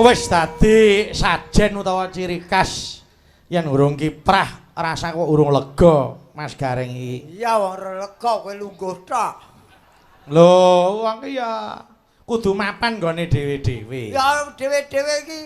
Wis dadi sajen utawa ciri khas yen urung kiprah rasa kok urung lega Mas Gareng iki. Iya wong lega kowe lungguh tok. Lho, wong ki ya kudu mapan nggone dhewe-dhewe. Ya dhewe-dhewe iki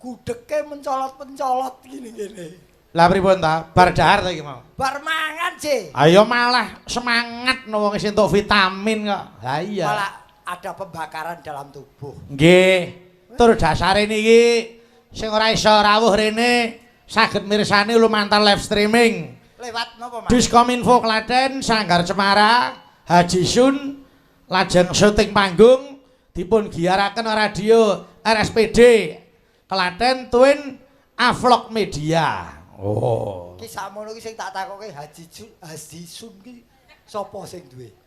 gudheke mencolot-mencolot gini-gini. Lah pripun ta? Bar dahar ta iki mau? Bar mangan sih. Ayo malah semangat no wong isih entuk vitamin kok. Ha iya. Malah ada pembakaran dalam tubuh. Nggih. Tur dasare niki sing ora iso rawuh rene saged mirsani lumantar live streaming. Lewat napa, Mas? Diskominfo Klaten Sanggar Cemara Haji Sun lajeng syuting panggung dipun giyaraken radio RSPD Klaten Twin Avlog Media. Oh. Ki sakmono ki sing tak takoke Haji Sun ki sapa sing duwe?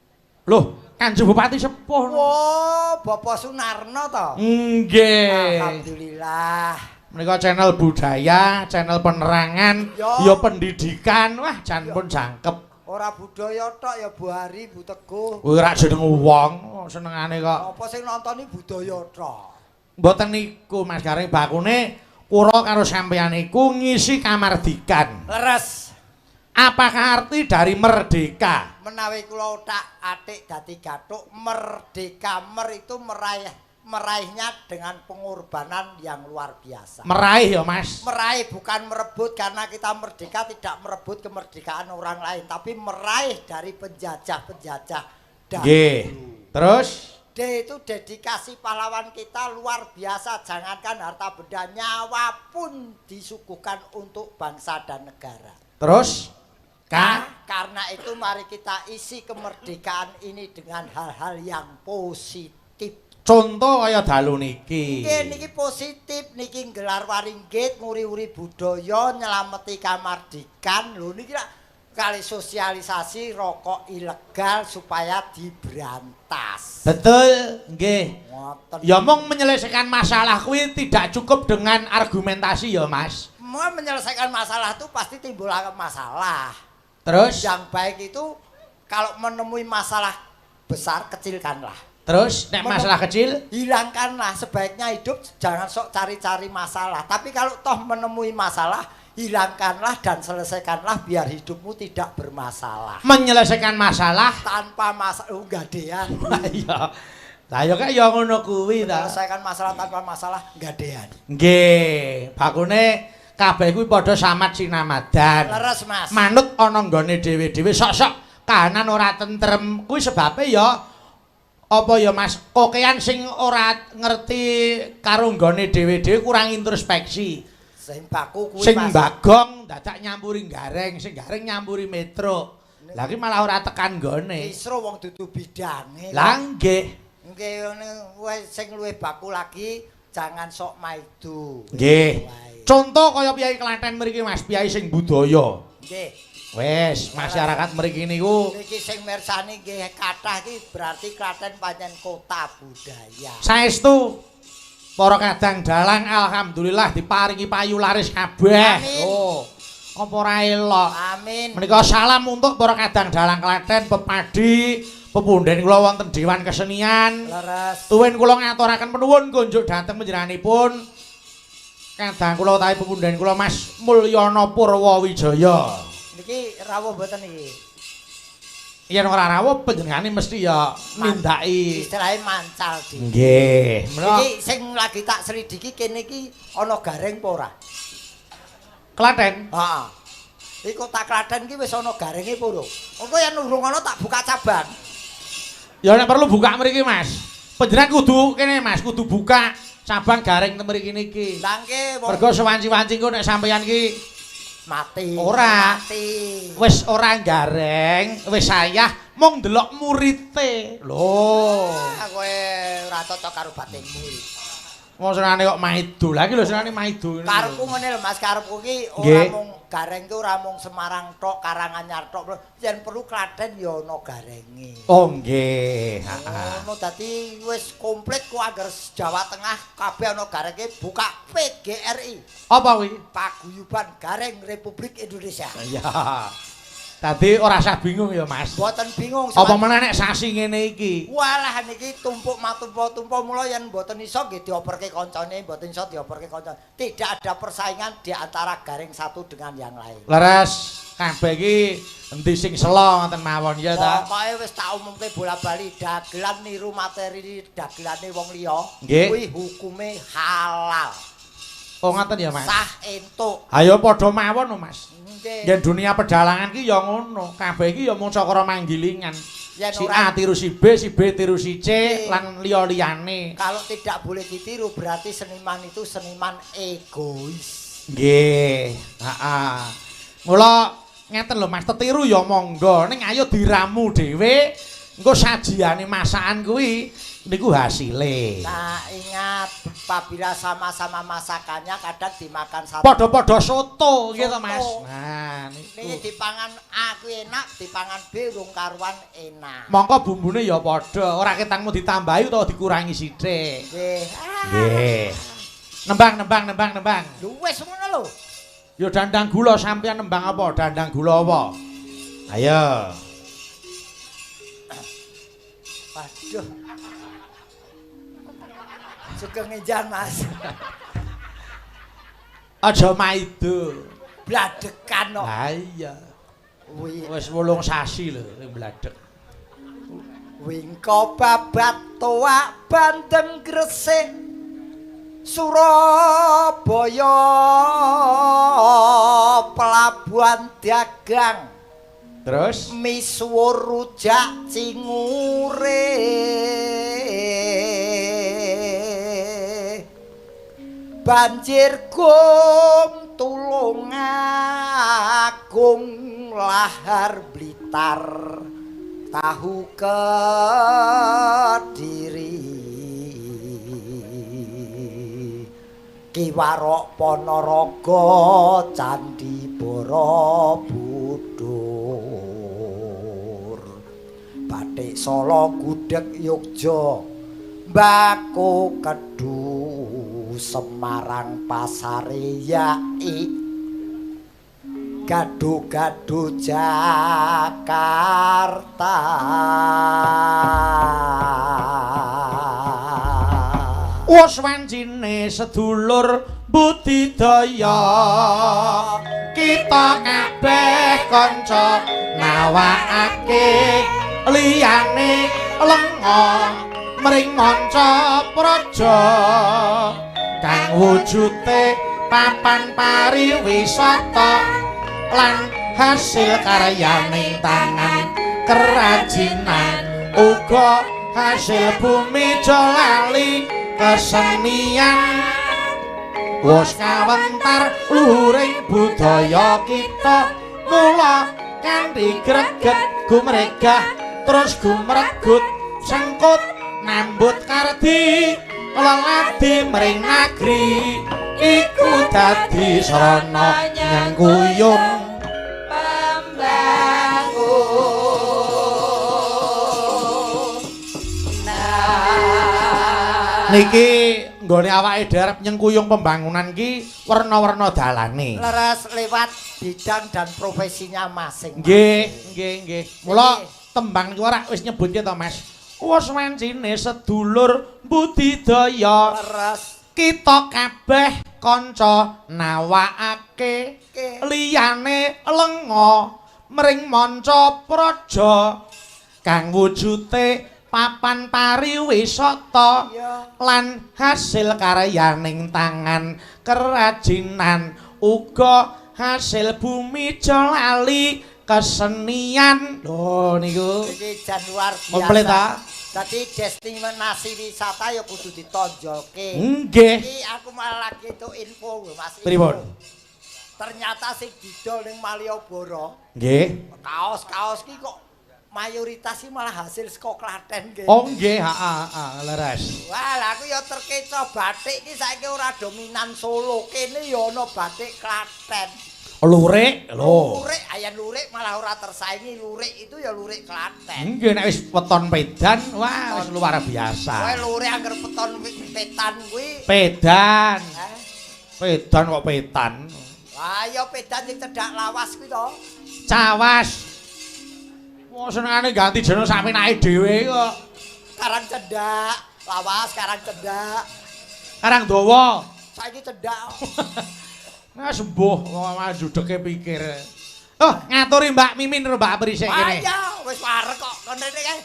Loh, Kanjeng Bupati Sepuh. Oh, Bapak Sunarno to? Nggih. Alhamdulillah. Menika channel budaya, channel penerangan, Yo. ya pendidikan. Wah, jan pun jangkep. Ora budaya tok ya Bu Hari, Bu Teguh. Kuwi ora jeneng wong, senengane kok. Apa sing nontoni budaya tok? Mboten niku Mas Gareng bakune kula karo sampeyan iku ngisi kamardikan. Leres. Apakah arti dari merdeka? Menawi kula otak-atik dadi gathuk merdeka itu meraihnya dengan pengorbanan yang luar biasa. Meraih ya Mas. Meraih bukan merebut karena kita merdeka tidak merebut kemerdekaan orang lain tapi meraih dari penjajah-penjajah dahulu. Nggih. Terus D itu dedikasi pahlawan kita luar biasa, jangankan harta benda, nyawa pun disuguhkan untuk bangsa dan negara. terus Karena itu mari kita isi kemerdekaan ini dengan hal-hal yang positif. contoh kaya dalu niki. Niki positif, niki gelar waringgit, nguri-uri budaya, nyelameti kamardikan. Lho niki kali sosialisasi rokok ilegal supaya diberantas. Betul, nggih. Ngoten. Ya mong menyelesaikan masalah kuwi tidak cukup dengan argumentasi ya Mas. Mau menyelesaikan masalah itu pasti timbul masalah. Terus Yang baik itu kalau menemui masalah besar kecilkanlah. terus nek masalah kecil Hilangkanlah, sebaiknya hidup jangan sok cari-cari masalah. Tapi kalau toh menemui masalah, hilangkanlah dan selesaikanlah biar hidupmu tidak bermasalah. menyelesaikan masalah. Tanpa masalah, gadean. Iya. Lah ya kaya ya ngono kuwi ta. Selesaikan masalah tanpa masalah, gadean. Nggih, bakune kabeh kuwi padha samat sinamadan. Leres, Mas. Manut ana nggone dhewe-dhewe sok-sok kahanan ora tentrem. Kuwi sebabe ya apa ya Mas, kokean sing ora ngerti karo nggone dhewe-dhewe kurang introspeksi. Sing baku kuwi Sing Mas. Bagong dadak nyampuri Gareng, sing Gareng nyampuri Metro. Lah ki malah ora tekan nggone. Kisru wong dudu bidange. Lah nggih. Nggih ngene wis sing luwih baku lagi jangan sok maidu. Nggih. Wae. Contoh kaya Piyai Klaten mriki Mas, Piyai sing budaya. Nggih. Wes, masyarakat mriki niku Niki sing mirsani nggih kathah iki berarti Klaten pancen kota budaya. saestu para kadang dalang alhamdulillah diparingi payu laris kabeh. Amin. Oh, apa ora elok. Amin. Menika salam untuk para kadang dalang Klaten, pepadi, pepundhen kula wonten Dewan Kesenian. Leres. Tuwin kula ngaturaken panuwun kunjuk dhateng panjenenganipun kadang kula utawi pepundhen kula Mas Mulyana Purwawijaya. Niki rawuh mboten niki. Yen ora rawuh panjenengane mesti ya nindaki. Istilahnya mancal di. Nggih, menika Iki sing lagi tak selidiki kene iki ana gareng apa ora? Klaten. Heeh. Iki kota Klaten iki wis ana garenge apa ora? Engko yen urung ana tak buka cabang. Ya nek perlu buka mriki Mas. Panjenengan kudu kene Mas, kudu buka cabang gareng ten mriki niki. Lah nggih wong Mergo sewanci-wanci ku nek sampeyan ki mati. Ora. Mati. wis ora gareng, wis sayah mung ndelok murite. Lho. Ah, kowe ora cocok karo batinmu iki. Wong senengane kok maido. Lah iki lho senengane maido. Karepku ngene lho Mas, karepku ki ora Nggih. mung gareng ki ora mung Semarang tok, Karanganyar tok. Yen perlu Klaten ya ana garenge. Oh nggih. Heeh. Ngono dadi wis komplit ku anggar Jawa Tengah kabeh ana garenge buka PGRI. Apa kuwi? Paguyuban Gareng Republik Indonesia. Ya. Dadi ora usah bingung ya, Mas. Mboten bingung. Apa meneh nek sasi ngene iki? Walah niki tumpuk matumpo-tumpo mula yen mboten iso nggih dioperke kancane, mboten iso dioperke kancane. Tidak ada persaingan di antara garing satu dengan yang lain. Leres kabeh iki endi sing sela ngoten mawon ya ta? Pokoke wis tak umumke bola-bali dagelan niru materi dagelane wong liya Nggih. kuwi hukume halal. Oh ngoten ya, Mas. Sah entuk. Ayo padha mawon lho, Mas. Nggih. Yen dunia pedalangan ki ya ngono. Kabeh iki ya mung cakra manggilingan. Yen Si ora- A tiru si B tiru si C Nggih. lan liya-liyane. Kalau tidak boleh ditiru berarti seniman itu seniman egois. Nggih, heeh. Mula ngeten lho Mas, tetiru ya monggo, ning ayo diramu dhewe. Engko sajiyane masakan kuwi niku hasile. Nah, ingat apabila sama-sama masakannya kadang dimakan satu. Padha-padha soto gitu Mas. Soto. Nah, Ini niku. dipangan A kuwi enak, dipangan B rung karuan enak. Mongko bumbune ya padha, ora ketangmu ditambahi utawa dikurangi sithik. Nggih. Nggih. Nembang. Lho wis ngono lho. Ya dandang gula sampeyan nembang apa? Dandang gula apa? Ayo. Waduh. Sugeng ngejan, Mas. Aja maido. Bladekan kok. Lah iya. Wi Wis 8 sasi lho ning bladek. wingko babat toa Bandeng Gresik Surabaya pelabuhan dagang Terus misuwur rujak cingure banjir gum tulungagung lahar Blitar tahu Kediri Kiwarok Ponorogo Candi Borobudur Batik Solo Gudeg Yogya Mbako Kedu Semarang Pasare Yai Gado-gado Jakarta wis wancine sedulur budidaya kita kabeh kanca nawakake liyane lenga mring manca praja kang wujute papan pariwisata lan hasil karyaning tangan kerajinan uga hasil bumi jolali kesenian wis kawentar luring budaya kita mula kanthi greget gumregah terus gumregut sengkut nambut kardi leladi mring negeri iku dadi sarana nyengkuyung niki nggone awake dhewe arep nyengkuyung pembangunan ki werna-werna dalane. leres lewat bidang dan profesinya masing-masing. Nggih. Mula tembang niku ora wis nyebutke to, Mas. Wis wancine sedulur budidaya Leres kita kabeh kanca nawakake liyane lenga mring manca praja kang wujute papan pariwisata lan hasil karyaning tangan kerajinan uga hasil bumi jolali kesenian lho niku iki jan luar biasa. komplit ta Dadi destinasi wisata ya kudu ditonjolke. nggih Iki aku malah lagi itu info lho Mas. pripun Ternyata sing didol ning Malioboro, nggih kaos-kaos ki kok mayoritas sih malah hasil saka Klaten nggih. oh nggih heeh leres Wah, lah aku ya terkecoh batik iki saiki ora dominan Solo. Kene ya ana batik Klaten. lurik lho Lurik, ayan lurik malah ora tersaingi. Lurik itu ya lurik Klaten. nggih nek wis weton pedan wah wis luar Kowe biasa lurik angger peton petan kuwi. pedan Eh? pedan kok petan Wah, ya pedan sing cedhak lawas kuwi to. cawas Wong senengane ganti jeneng saminake dhewe kok. Karang Cendak, lawas Karang Cendak. Karang dawa. Saiki Cendak. Nah sembuh wong judeke pikir. Oh, ngaturi Mbak Mimin karo Mbak Prisik kene. Iya, wis wareg kok kene kae.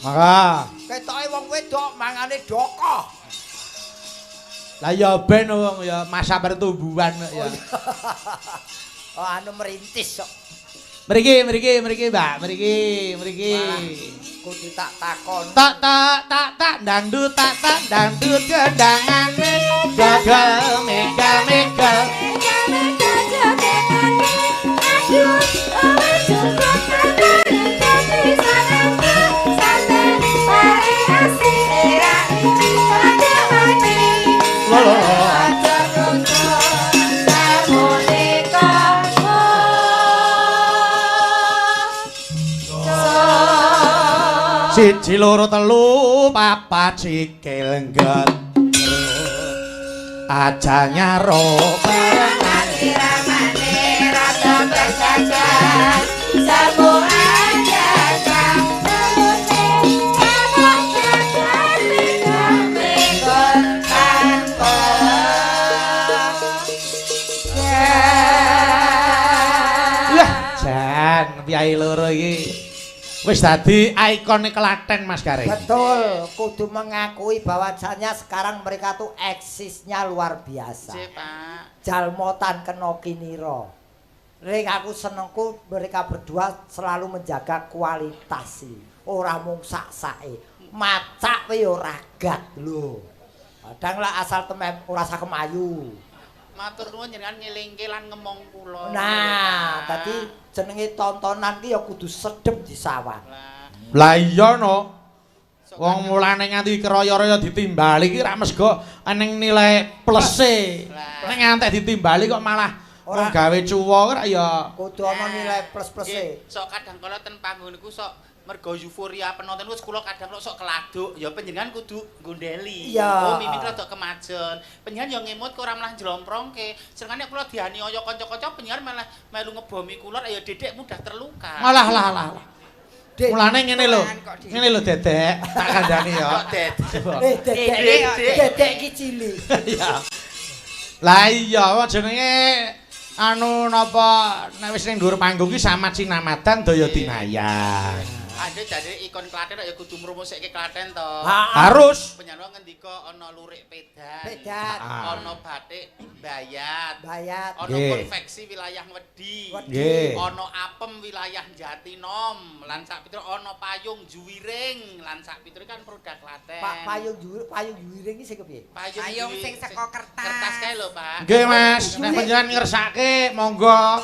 Maka. Ketoke wong wedok mangane dokoh. Lah ya ben wong ya masa pertumbuhan ya. Oh anu merintis kok. Mriki Mbak, mriki. Kudu tak takon. Tak dangdut dangdut gendangane gagal mega. Siji loro telu papat sikil ngget aja nyaro barengan iramane rada berjajar sabu aja samune samuk jajar minggon tanpa ya jan piyai loro iki wis dadi ikone Klaten Mas Gareng. Betul, kudu mengakui bahwasannya sekarang mereka tuh eksisnya luar biasa. Cek, Pak. Jalmotan kena kiniro. Ring aku senengku mereka berdua selalu menjaga kualitas sih. Ora mung sak-sake. Macak wae ora gat lho. Kadang lah asal temem ora sak kemayu. Matur nuwun jenengan ngelingke lan ngemong kula. Nah, tadi jenenge tontonan ki ya kudu sedep disawang. Lah iya no. Wong mulane nganti keroyo-royo ditimbali iki ra mesgo eneng nilai plese. Nek ngantek ditimbali kok malah ora gawe cuwo ora ya. Kudu ana nilai plus-pluse. Sok kadang kala ten panggon niku sok mergo euforia penonton wis kula kadang kok sok keladuk ya panjenengan kudu gondeli. Iya. Oh mimin rada kemajen. Panjenengan ya ngemut kok ora malah njlomprongke. Senengane kula dianiaya kanca-kanca panjenengan malah melu ngebomi kula ya dedek mudah terluka. Malah. Mulane ngene lho. Ngene lho Dedek, tak kandhani ya. Kok dedek. Dedek iki cilik. Iya. Lah iya jenenge anu napa nek wis ning dhuwur panggung ki samat sinamadan daya dinayang. Ade jadi ikon Klaten ya kudu mrumusikke Klaten to. Harus. Penyanyi ngendika ana lurik pedan. Pedan. Ana batik bayat. Ana Nggih. konveksi wilayah Wedi. Nggih. Ana apem wilayah Jatinom lan sak pitur ana payung Juwiring lan sak pitur kan produk Klaten. Pak payung juwiring iki sing kepiye? Payung sing saka kertas. Kertas kae lho, Pak. Nggih Mas, nek panjenengan ngersake monggo.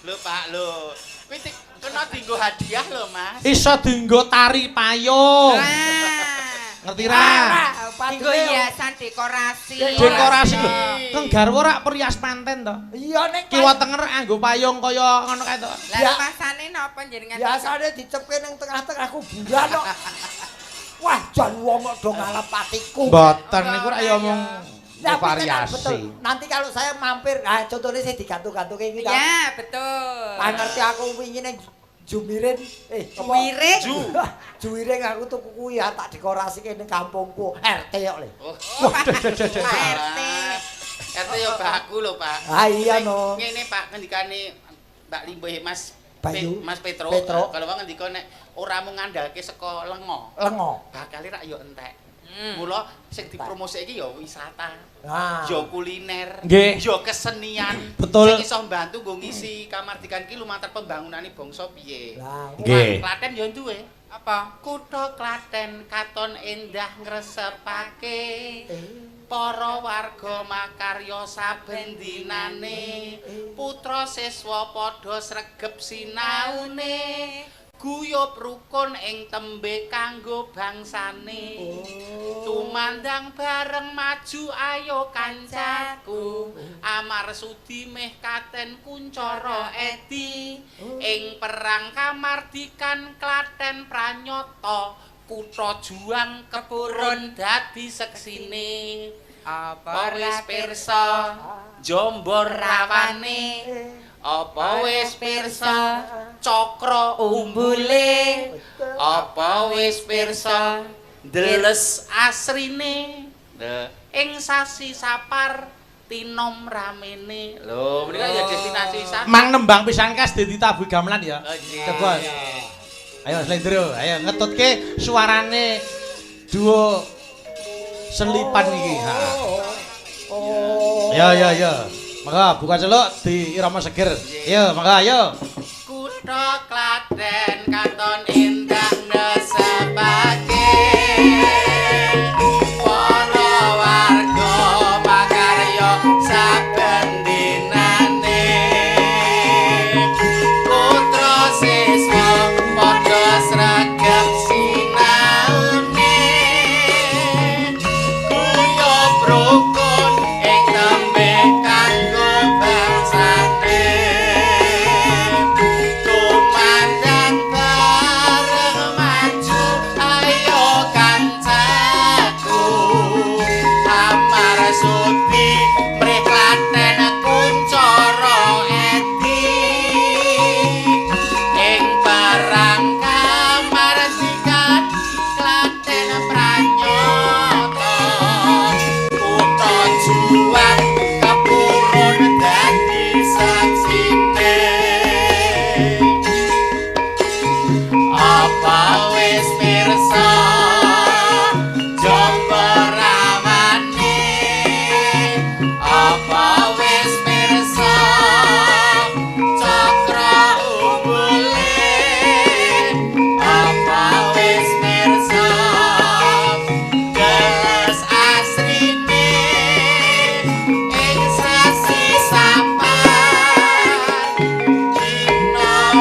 Lho, Pak, lho. Kuwi kena dienggo hadiah lho, Mas. Iso dienggo tari payung. Ngerti ra? Dienggo hiasan dekorasi. Dekorasi. Kang garwa rak perias panten to. Iya ning Kiwa tenger nganggo payung kaya ngono kae to. Lah masane napa jenengan? biasane dicepke ning tengah-tengah kuburan kok. Wah, jan wong kok do ngalap patiku. Mboten niku rak ya mung Nah, betul. variasi. Nanti kalau saya mampir, contohnya saya digantung-gantung kayak gitu. Ya, betul. Ngerti aku wingi ning Jumirin, Juwiring. Juwiring aku tuku kuwi ya tak dekorasike ning kampungku, RT kok le. Pak RT. RT ya baku lho, Pak. Ah iya no. Ngene Pak ngendikane Mbak Limboh Mas Bayu. Mas Petro. Kalau wong ngendika nek ora mung ngandalke saka lengo. Bakale rak ya entek. Mula sing dipromosi iki ya wisata. Ya kuliner, ya kesenian. Betul. Sing iso mbantu nggo ngisi kamardikan iki lumantar pembangunane bangsa piye. Nggih. Klaten ya duwe. Apa? Kutha Klaten katon endah ngresepake. Para warga makarya saben dinane. Putra siswa padha sregep sinaune. Guyub rukun ing tembe kanggo bangsane. Tumandang bareng maju ayo kancaku. Amar sudi meh katen kuncara edi. Ing perang kamardikan Klaten pranyata. Kutha juang kepurun dadi seksine. Apa wis pirsa Jombor rawane. Apa wis pirsa cakra umbule? Apa wis pirsa ndeles asrine? Ing sasi Sapar tinom ramene. Lho, menika ya destinasi wisata. Mang nembang pisan kas dadi tabuh gamelan ya. Coba. Ayo Slendro, ayo ngetutke suarane duo selipan iki. Ha. Ya. Maka buka celuk di irama seger. Yo, maka ayo. Kutha Klaten katon indah nesebake. Para warga makarya saben dinane. Putra siswa padha sregep sinaune. Kuyup rukun ing tembe kanggo bangsane. Tumandang bareng maju ayo kancaku. Amar Sudi mrih Klaten kuncara eti. Ing barang kamardikan Klaten pranyata. Kutha juang kepurun dadi saksine. Apa wis pirsa jomborawani? Apa wis pirsa cakra umbule? Apa wis pirsa gelas asrine? Ing sasi Sapar tinom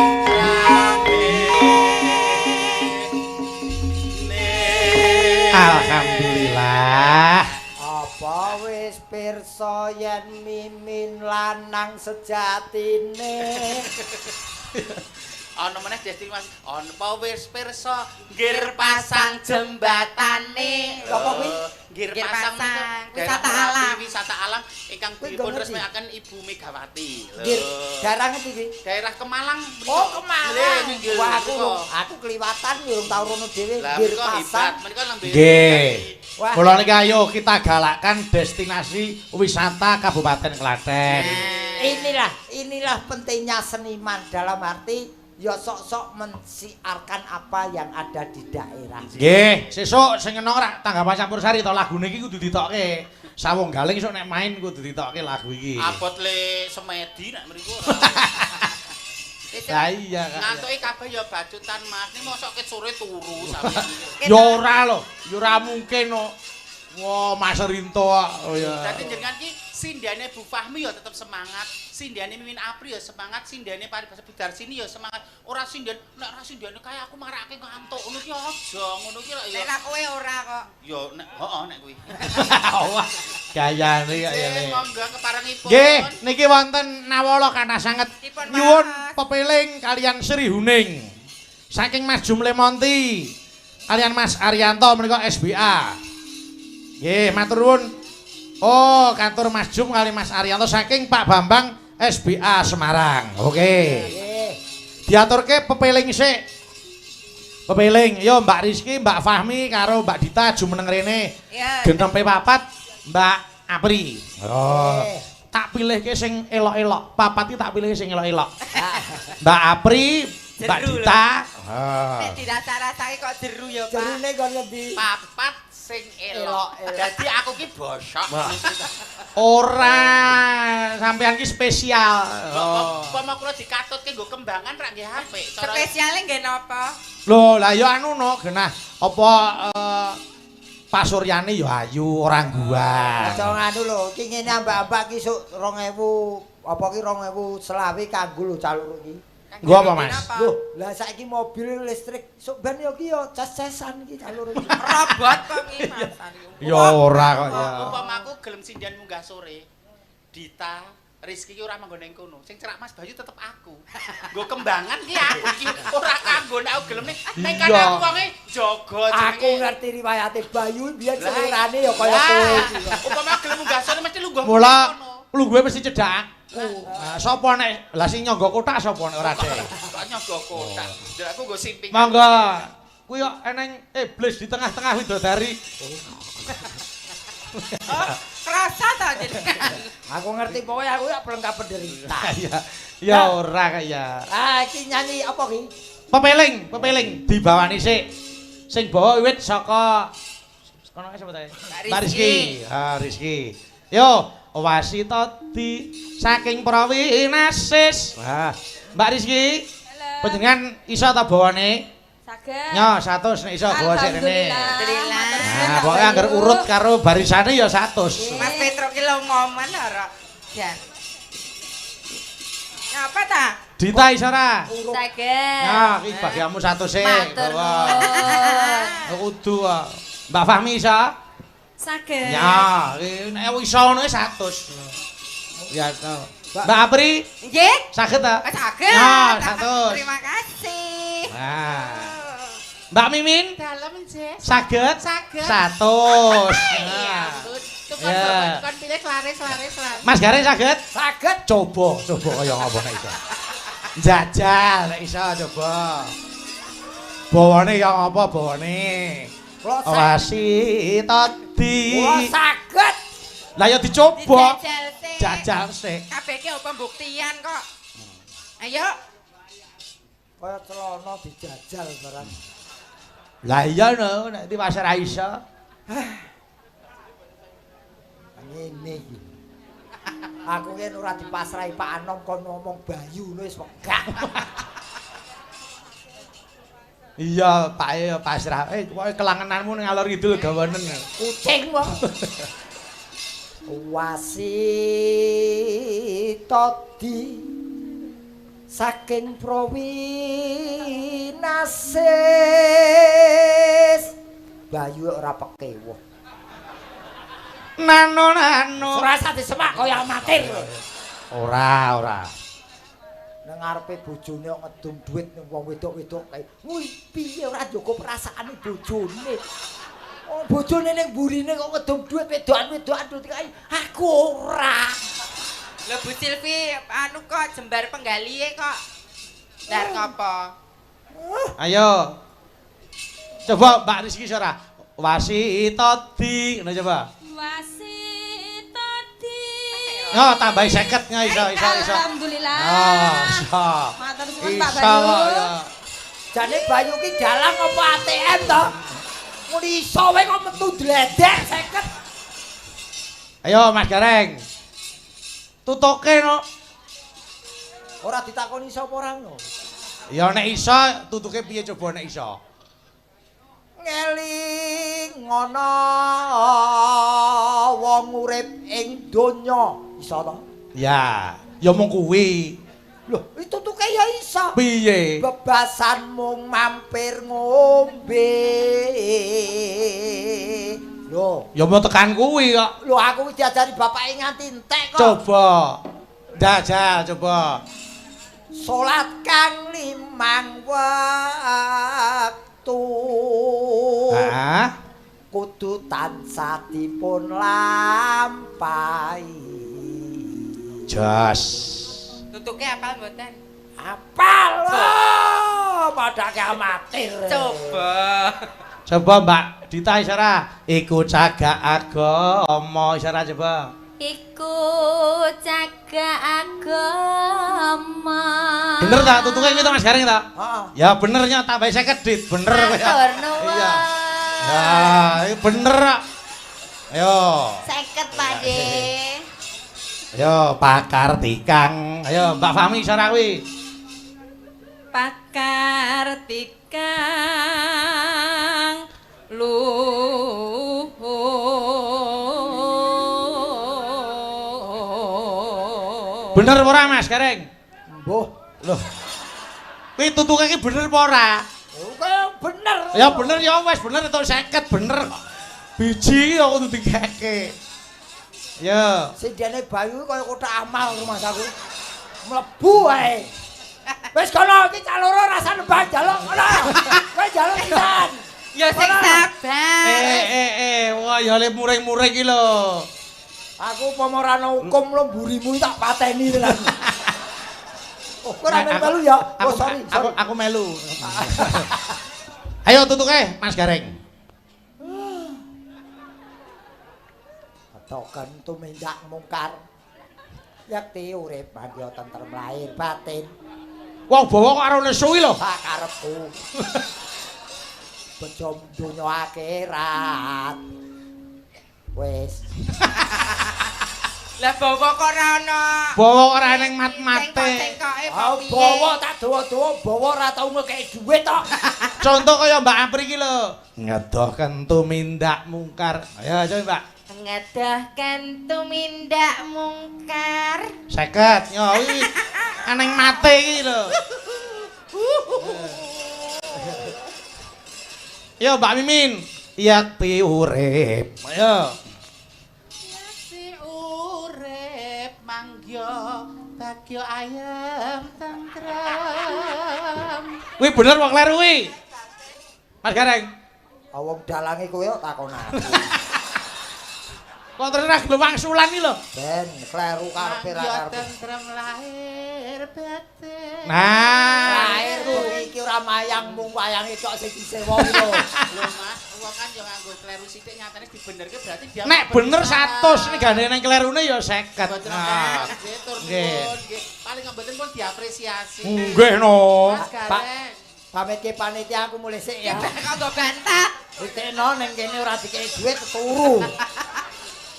Alhamdulillah. Apa wis pirsa yen mimin lanang sejatine? Ana meneh destinasi apa wis pirsa nggir pasang jembatane. Apa kuwi? Nggir Nggir pasang pasang, daerah wisata Merapi, alam. wisata alam ingkang Kuwi dipun ngerti. resmikaken Ibu Megawati. Nggih, daerah ngendi iki? Daerah Kemalang. Oh, Kemalang. Nggih, nggih. Wah, aku kliwatan yo tau rono dhewe Lah nggir menika hebat, pasang. menika lembe. Nggih. Wah. Mula niki ayo kita galakkan destinasi wisata Kabupaten Klaten. Inilah pentingnya seniman dalam arti ya sok-sok mensiarkan apa yang ada di daerah. Nggih, sesuk sing enom ora tanggapan campursari to lagune iki kudu ditokke. Sawunggaling sok nek main kudu ditokke lagu iki. Abot le semedi nek mriku. Lah iya Kak. Ngantuke kabeh ya bacutan Mas. Ini mosok ket sore turu sampeyan. Ya ora lho, ya ora mungkin kok. Wah, Mas Rinto kok. Oh ya. Dadi jenengan ki sindane Bu Fahmi ya tetep semangat, sindane Mimin Apri ya semangat, sindane Paribasa Budarsini ya semangat. Ora sindan, nek ora sindane kaya aku marake ngantuk. Ngono ki aja, ngono ki ya. Nek kowe ora kok. Ya nek heeh nek kuwi. Wah, gayane kaya ngene. Monggo keparengipun. Nggih, niki wonten nawala kathah sanget Dipun nyuwun waos. pepiling kalian Sri Huning. Saking Mas Jumle Monti kalian Mas Arianto menika SBA. Nggih, matur nuwun. Oh, katur Mas Jum kali Mas Arianto saking Pak Bambang SBA Semarang. Oke. Diaturke pepiling sik. Pepiling, yo Mbak Rizky, Mbak Fahmi karo Mbak Dita jumeneng rene. Ya. Gentempe papat Mbak Apri. Oh. Tak pilihke sing elok-elok. Papat iki tak pilih sing elok-elok. Mbak Apri, Mbak Jeru lho. Dita. Nek dirasa-rasake kok jeru ya, Pak. Jerune kon ngendi? Papat sing elok. Dadi aku ki bosok. Ora, sampean ki spesial. Oh. Pama kula dikatutke nggo kembangan ra nggih apik. Spesiale nggih napa? Lho, lah ya anu no, genah apa Pak Suryani ya ayu ora gua. Aja nganu lho, iki ngene mbak-mbak ki sok 2000 apa ki 2020 kanggo lho calur iki. Gua apa, Mas? Lho, lah saiki mobil listrik sok ben yo ki yo ces-cesan iki calur iki. Robot kok ki Mas Aryo. Ya ora kok ya. Upamaku gelem sindian munggah sore. Dita, Rizky ki ora manggon ning kono. Sing cerak Mas Bayu tetep aku. Nggo kembangan ki aku ki ora kanggo nek aku gelem nek kan Iya. aku wonge jaga jenenge. Aku ngerti riwayate Bayu biyen selirane ya kaya kowe iki. Upama gelem munggah sore mesti lungguh. Mula lu gue mesti cedak. aku. Nah, sapa nek lah sing nyangga kotak sapa nek ora dek? Kok nyogo kotak. Ndak aku nggo simping. Monggo. Kuwi kok eneng iblis di tengah-tengah widodari. Oh, kerasa ta jenengan. Aku ngerti pokoke aku ya pelengkap penderita. Ya, ya ora kaya. Ya. Ah, iki nyanyi apa ki? Pepeling dibawani sik. Sing bawa wiwit saka kono sapa ta? Mbak Rizki. Ha, Rizki. Yo, wasita di saking Prawinasis. Wah, Mbak Rizki. Halo. Panjenengan iso ta bawane? Saged. Nyo 100 nek iso bawa sik rene. Alhamdulillah. Nah, pokoke anggar urut karo barisane ya 100. Mas Petro ki lo ngomen ora. Jan. Apa ta? Dita iso ora? Saged. Nah, iki bagianmu 100 sik. Matur nuwun. Kudu. Mbak Fahmi iso? Saged. Ya, nek iso ngono 100. Ya, Mbak Apri Nggih? saged ta? Saged. Ya, 100. Terima kasih. Nah. Mbak Mimin Dalem nggih. saged? Saged. 100. Iya. Nah. Tukang Ya. kon pilih laris. Mas Gareng saged? Saged. Coba kaya ngapa nek iso. Jajal nek iso coba. Bawane ya ngapa bawane? Kula Wasita di. Kula saged. Lah ya dicoba. Dijajal sik. Jajal sik. Kabeh ki pembuktian kok. Ayo. Kaya celana dijajal barang. Lah iya no, nek di pasar iso. Ngene iki. Aku ki ora dipasrahi Pak Anom kon ngomong Bayu wis megah. Iya, Pak ya pasrah. Pokoke kelangenanmu ning alor kidul gawanen. Kucing kok. Wasita di saking Prawinasis. Bayu ora pekewuh. Nano. Ora usah disemak kaya amatir. Ora. Nang ngarepe bojone kok ngedum dhuwit ning wong wedok-wedok kae. Wih, piye ora njogo perasaane bojone. Oh, bojone ning mburine kok ngedum dhuwit wedokan-wedokan dhuwit kae. Aku ora. Lho Bu Silvi, anu kok jembar penggalihe kok. Dar ngopo? Ayo. Coba Mbak Rizki iso ora? Wasita di. Ngono coba. Wasita di. Yo tambahi 50 nya iso. Alhamdulillah. Oh, iso. Matur suwun Pak Iso Bayu. kok ya. Jane Bayu ki dalang apa ATM to? Muni iso wae kok metu dledek 50. Ayo Mas Gareng. Tutuke no. Ora ditakoni iso apa ora ngono. Ya nek iso tutuke piye coba nek iso. Ngeling ana wong urip ing donya iso to? Ya mung kuwi. Lho, tutuke ya iso. Piye? Bebasan mung mampir ngombe. Lho, Ya mau tekan kuwi kok. lho aku wis diajari bapake nganti entek kok. Coba. Jajal coba. Salat kang 5 wektu. Hah? Kudu tansah dipun lampahi. Jos. Tutuke apal mboten? Apal lho, padake amatir. Coba Mbak Dita iso ora? Iku cagak agama iso ora coba. Iku jaga agama. Bener tak tutuke iki to Mas Gareng ta? Heeh. Ya bener nya tambah 50 dit, bener kowe. Matur nuwun. Iya. Ya, iki bener kok. Ayo. 50 Pak De. Ayo pakar tikang. Ayo Mbak Fahmi iso ora kuwi? Pakar tikang luhur. Bener apa ora Mas Gareng? Mbuh. Loh. Kuwi tutuke iki bener apa ora? Kaya bener. Ya bener ya wis bener entuk 50 bener kok. Biji kok kudu dikeke. Ya. Sindene Bayu kaya kotak amal rumah aku. Mlebu wae. Wis kono iki cah loro rasane mbah njaluk kono. Kowe njaluk pisan. Ya sing sabar. Wah ya le muring-muring iki lho. Aku upama ora ana hukum lo mburimu tak pateni tenan. Oh, kok ora melu ya? Oh, sorry. Aku melu. Ayo tutuke, Mas Gareng. Token tumindak mungkar. Yakti urip bagya tentrem lahir batin. Wong bawa kok karo nesu iki lho. Sak karepku. Bejo donya akhirat. Wis. Lah bawa kok ora ana. Bawa ora ning mat-mate. Bawa tak dawa-dawa bawa ora tau ngekeki dhuwit tok. Contoh kaya Mbak Apri iki lho. Ngedohken tumindak mungkar. Ayo coba Mbak. Ngedohken tumindak mungkar 50 yo iki aneng mate iki lho. Yo Mbak Mimin, yakti urip. Ayo. Yakti urip mangya bagya ayem tentrem. Kuwi bener wong kleru kuwi. Mas Gareng. Wong dalange kowe kok takon aku. Kok terus gelem wangsulan iki lho. Ben kleru karepe ra karepe. Tentrem lahir batin. Nah, Lahir bengi iki ora mayang mung wayange tok sing disewa lho. Lho Mas, wong kan yo nganggo kleru sithik nyatane dibenerke berarti dia nek bener 100 nek gandeng nang klerune ya 50. Nah. Nggih, tur Nggih. nuwun nggih. Paling mboten pun diapresiasi. Nggih no. Mas Gareng. Pamit ke panitia aku mulai sik ya. Kok nggo bantah. Ditekno ning kene ora dikei dhuwit turu.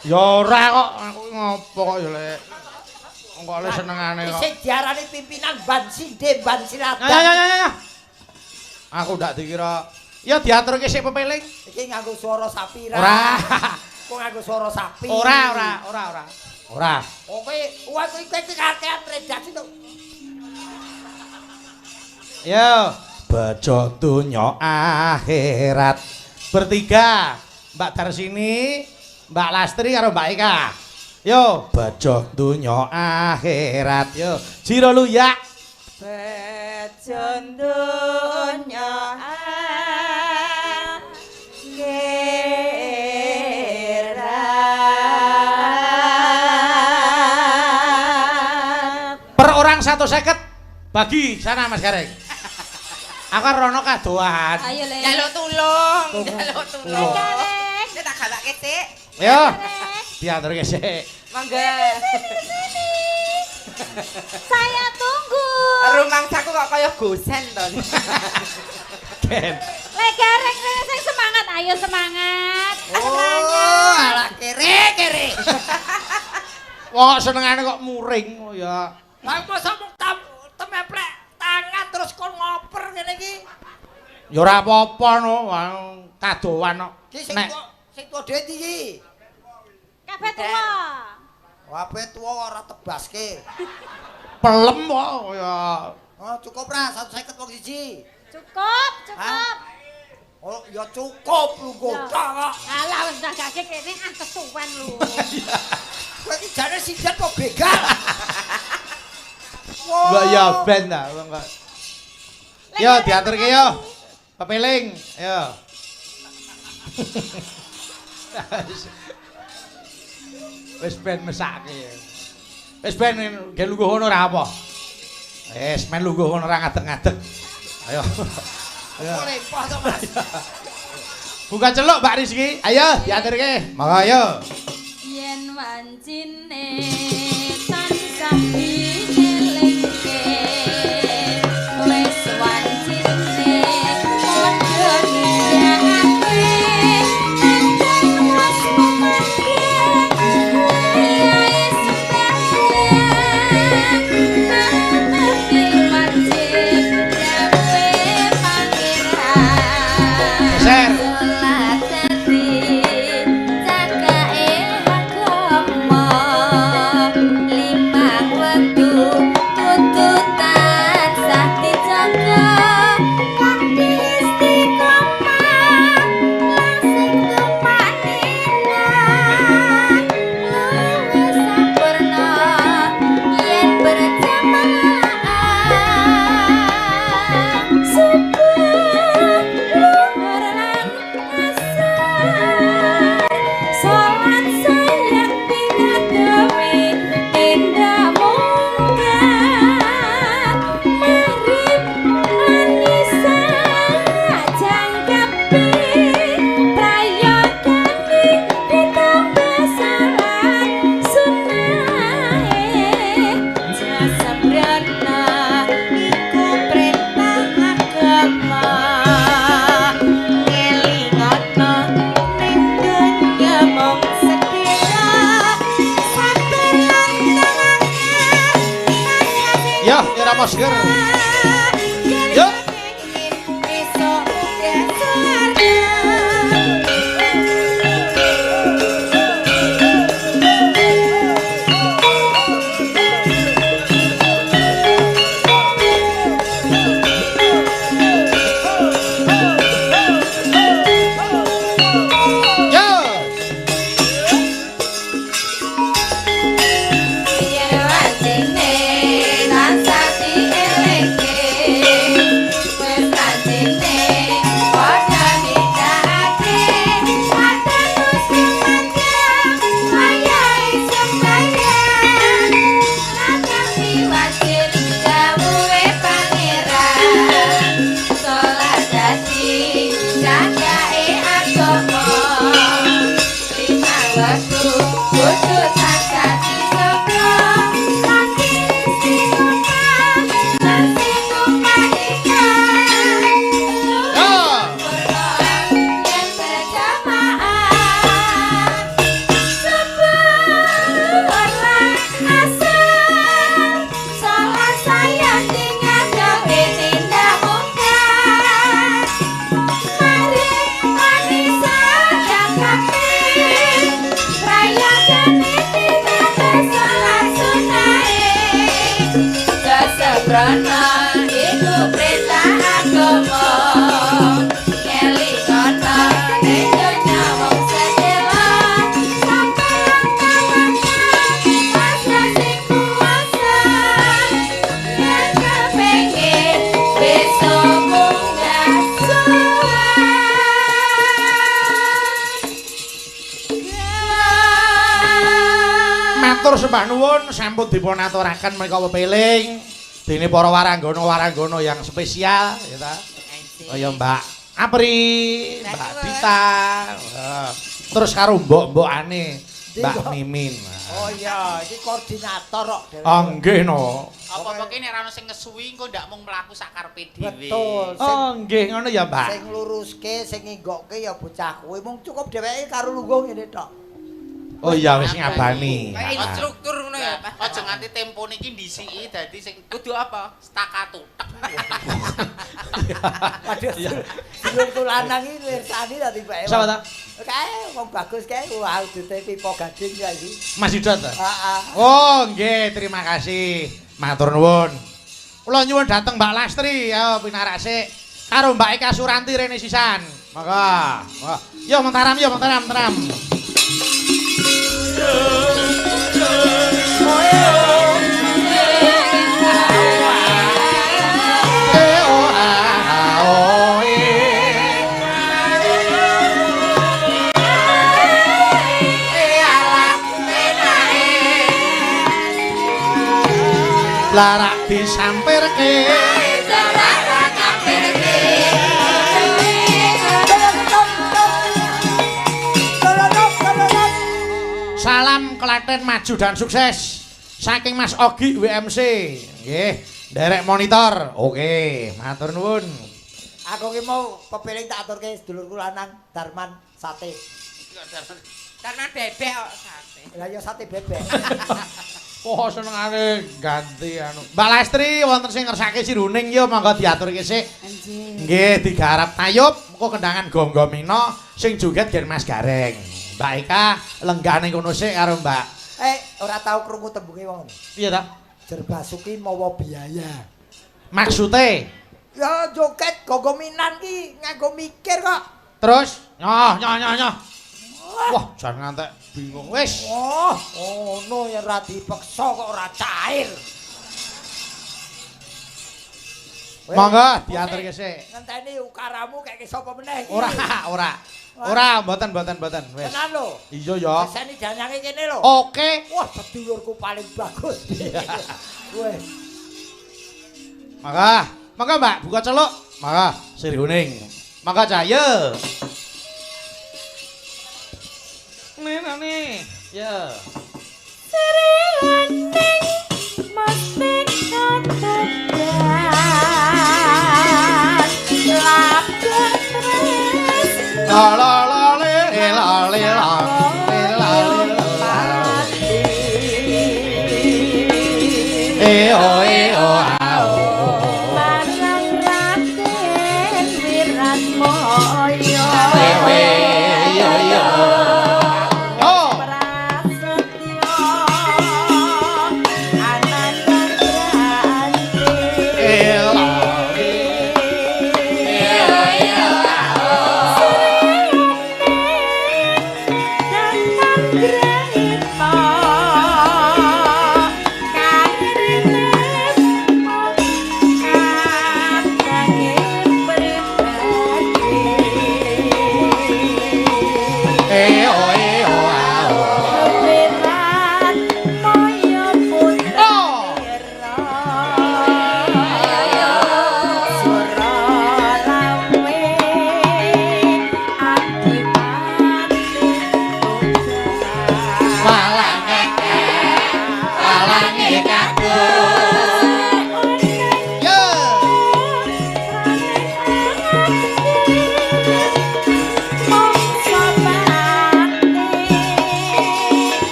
Ya ora kok aku ngopo kok ya lek. Kok le senengane kok. Sing diarani pimpinan ban sinde ban siradan. Ya. Aku ndak dikira. Ya diaturke sik pepeling. Iki nganggo swara sapi ra. Ora. Kok nganggo swara sapi. Ora. Oh kowe iki kakean redaksi to. Yo, bejo donya akhirat. Bertiga, Mbak Darsini, Mbak Lastri karo Mbak Eka. Yo, bejo donya akhirat. Yo, Jiro Luyak. Bejo donya akhirat. Per orang 150 bagi sana Mas Gareng. Aku rono kadoan. Ayo le. Jaluk tulung. Nek tak galake sik. Yo, diaturke sik. Mangga. Saya tunggu. Rumangsaku kok kaya gosen to. Ken. Le Gareng rene sing semangat. Ayo semangat. Oh, ala kere. Wong senengane kok muring oh ya. Lah masa mung temeplek tangan terus kon ngoper ngene iki. Ya ora apa-apa no, kadoan no. Ki sing Nek tuwa dhewe iki. Kabeh tuwa. Wape tuwa ora tebaske. pelem kok ya. Oh, cukup ra 150 wong siji. Cukup. Oh, ya cukup lu gocok kok. Alah wis dah gage kene kesuwen lu. Kowe iki jane sinjat kok begal. Mbak ya ben ta, enggak. Yo diaturke yo. Pepeling, yo. Wis ben mesake. Wis ben nggih lungguh ngono ora apa. Wis men lungguh ngono ora ngadeg-ngadeg. Ayo. Ayo. Lempah to, Mas. Buka celuk Mbak Rizki. Ayo diaturke. Monggo ayo. Yen wancine tansah dielingke wis wancine padha nindakake nanging wis mati ya sebagian wajib gawe pangeran Geser. Limang waktu Rama Seger. Yuk. Sembah nuwun sampun dipun aturaken menika pepeling dene para waranggana yang spesial ya ta. Kaya Mbak Apri, Mbak Dita, terus karo mbok-mbokane Mbak Mimin. Oh iya, iki koordinator kok dhewe. Oh nggih no. Apa-apa ki nek ora ono sing ngesuwi engko ndak mung mlaku sak karepe dhewe. Betul. Oh nggih ngono ya, Mbak. Sing ngluruske, sing nggokke ya bocah kuwi mung cukup dheweke karo lungguh ngene tok. Oh iya wis ngabani. Kayak instruktur ngono ya, Pak. Aja nganti tempo niki ndisiki dadi sing Kudu apa? staccato. Waduh. Dulurku lanang iki mirsani dadi bae. Sapa ta? Kae wong bagus kae wah dite pipa gading ya iki. Mas Didot ta? Heeh. Oh nggih, terima kasih. Matur nuwun. Kula nyuwun dateng Mbak Lastri ya pinarasik karo Mbak Eka Suranti rene sisan. Maka. Wah, yo mentaram. Larak disampirke salam Klaten maju dan sukses saking Mas Ogi WMC nggih nderek monitor oke matur nuwun Aku ki mau pepiling tak aturke sedulurku lanang Darman sate. Karena bebek kok sate. Lah ya sate bebek. oh senengane ganti anu Mbak Lastri wonten sing ngersake siruning yo monggo diaturke sik nggih digarap tayub engko kendangan Gonggomino sing joget gen Mas Gareng Mbak Eka lenggane kono sik karo Mbak Ora tau krungu tembunge wong. piye ta Jer Basuki mawa biaya. maksude Ya joget gogominan ki nganggo mikir kok. terus nyoh wah jan ngantek bingung wis Oh, ngono ya ora dipeksa kok ora cair. monggo diaturke sik Ngenteni ukaramu kek sapa meneh iki. ora mboten wis Tenan lho. iya ya Seni danyange kene lho. oke Wah, sedulurku paling bagus. Wes. maka Mbak buka celuk maka siri kuning maka cahaya nih ya Sri Landing mesti katakan lapun terus la le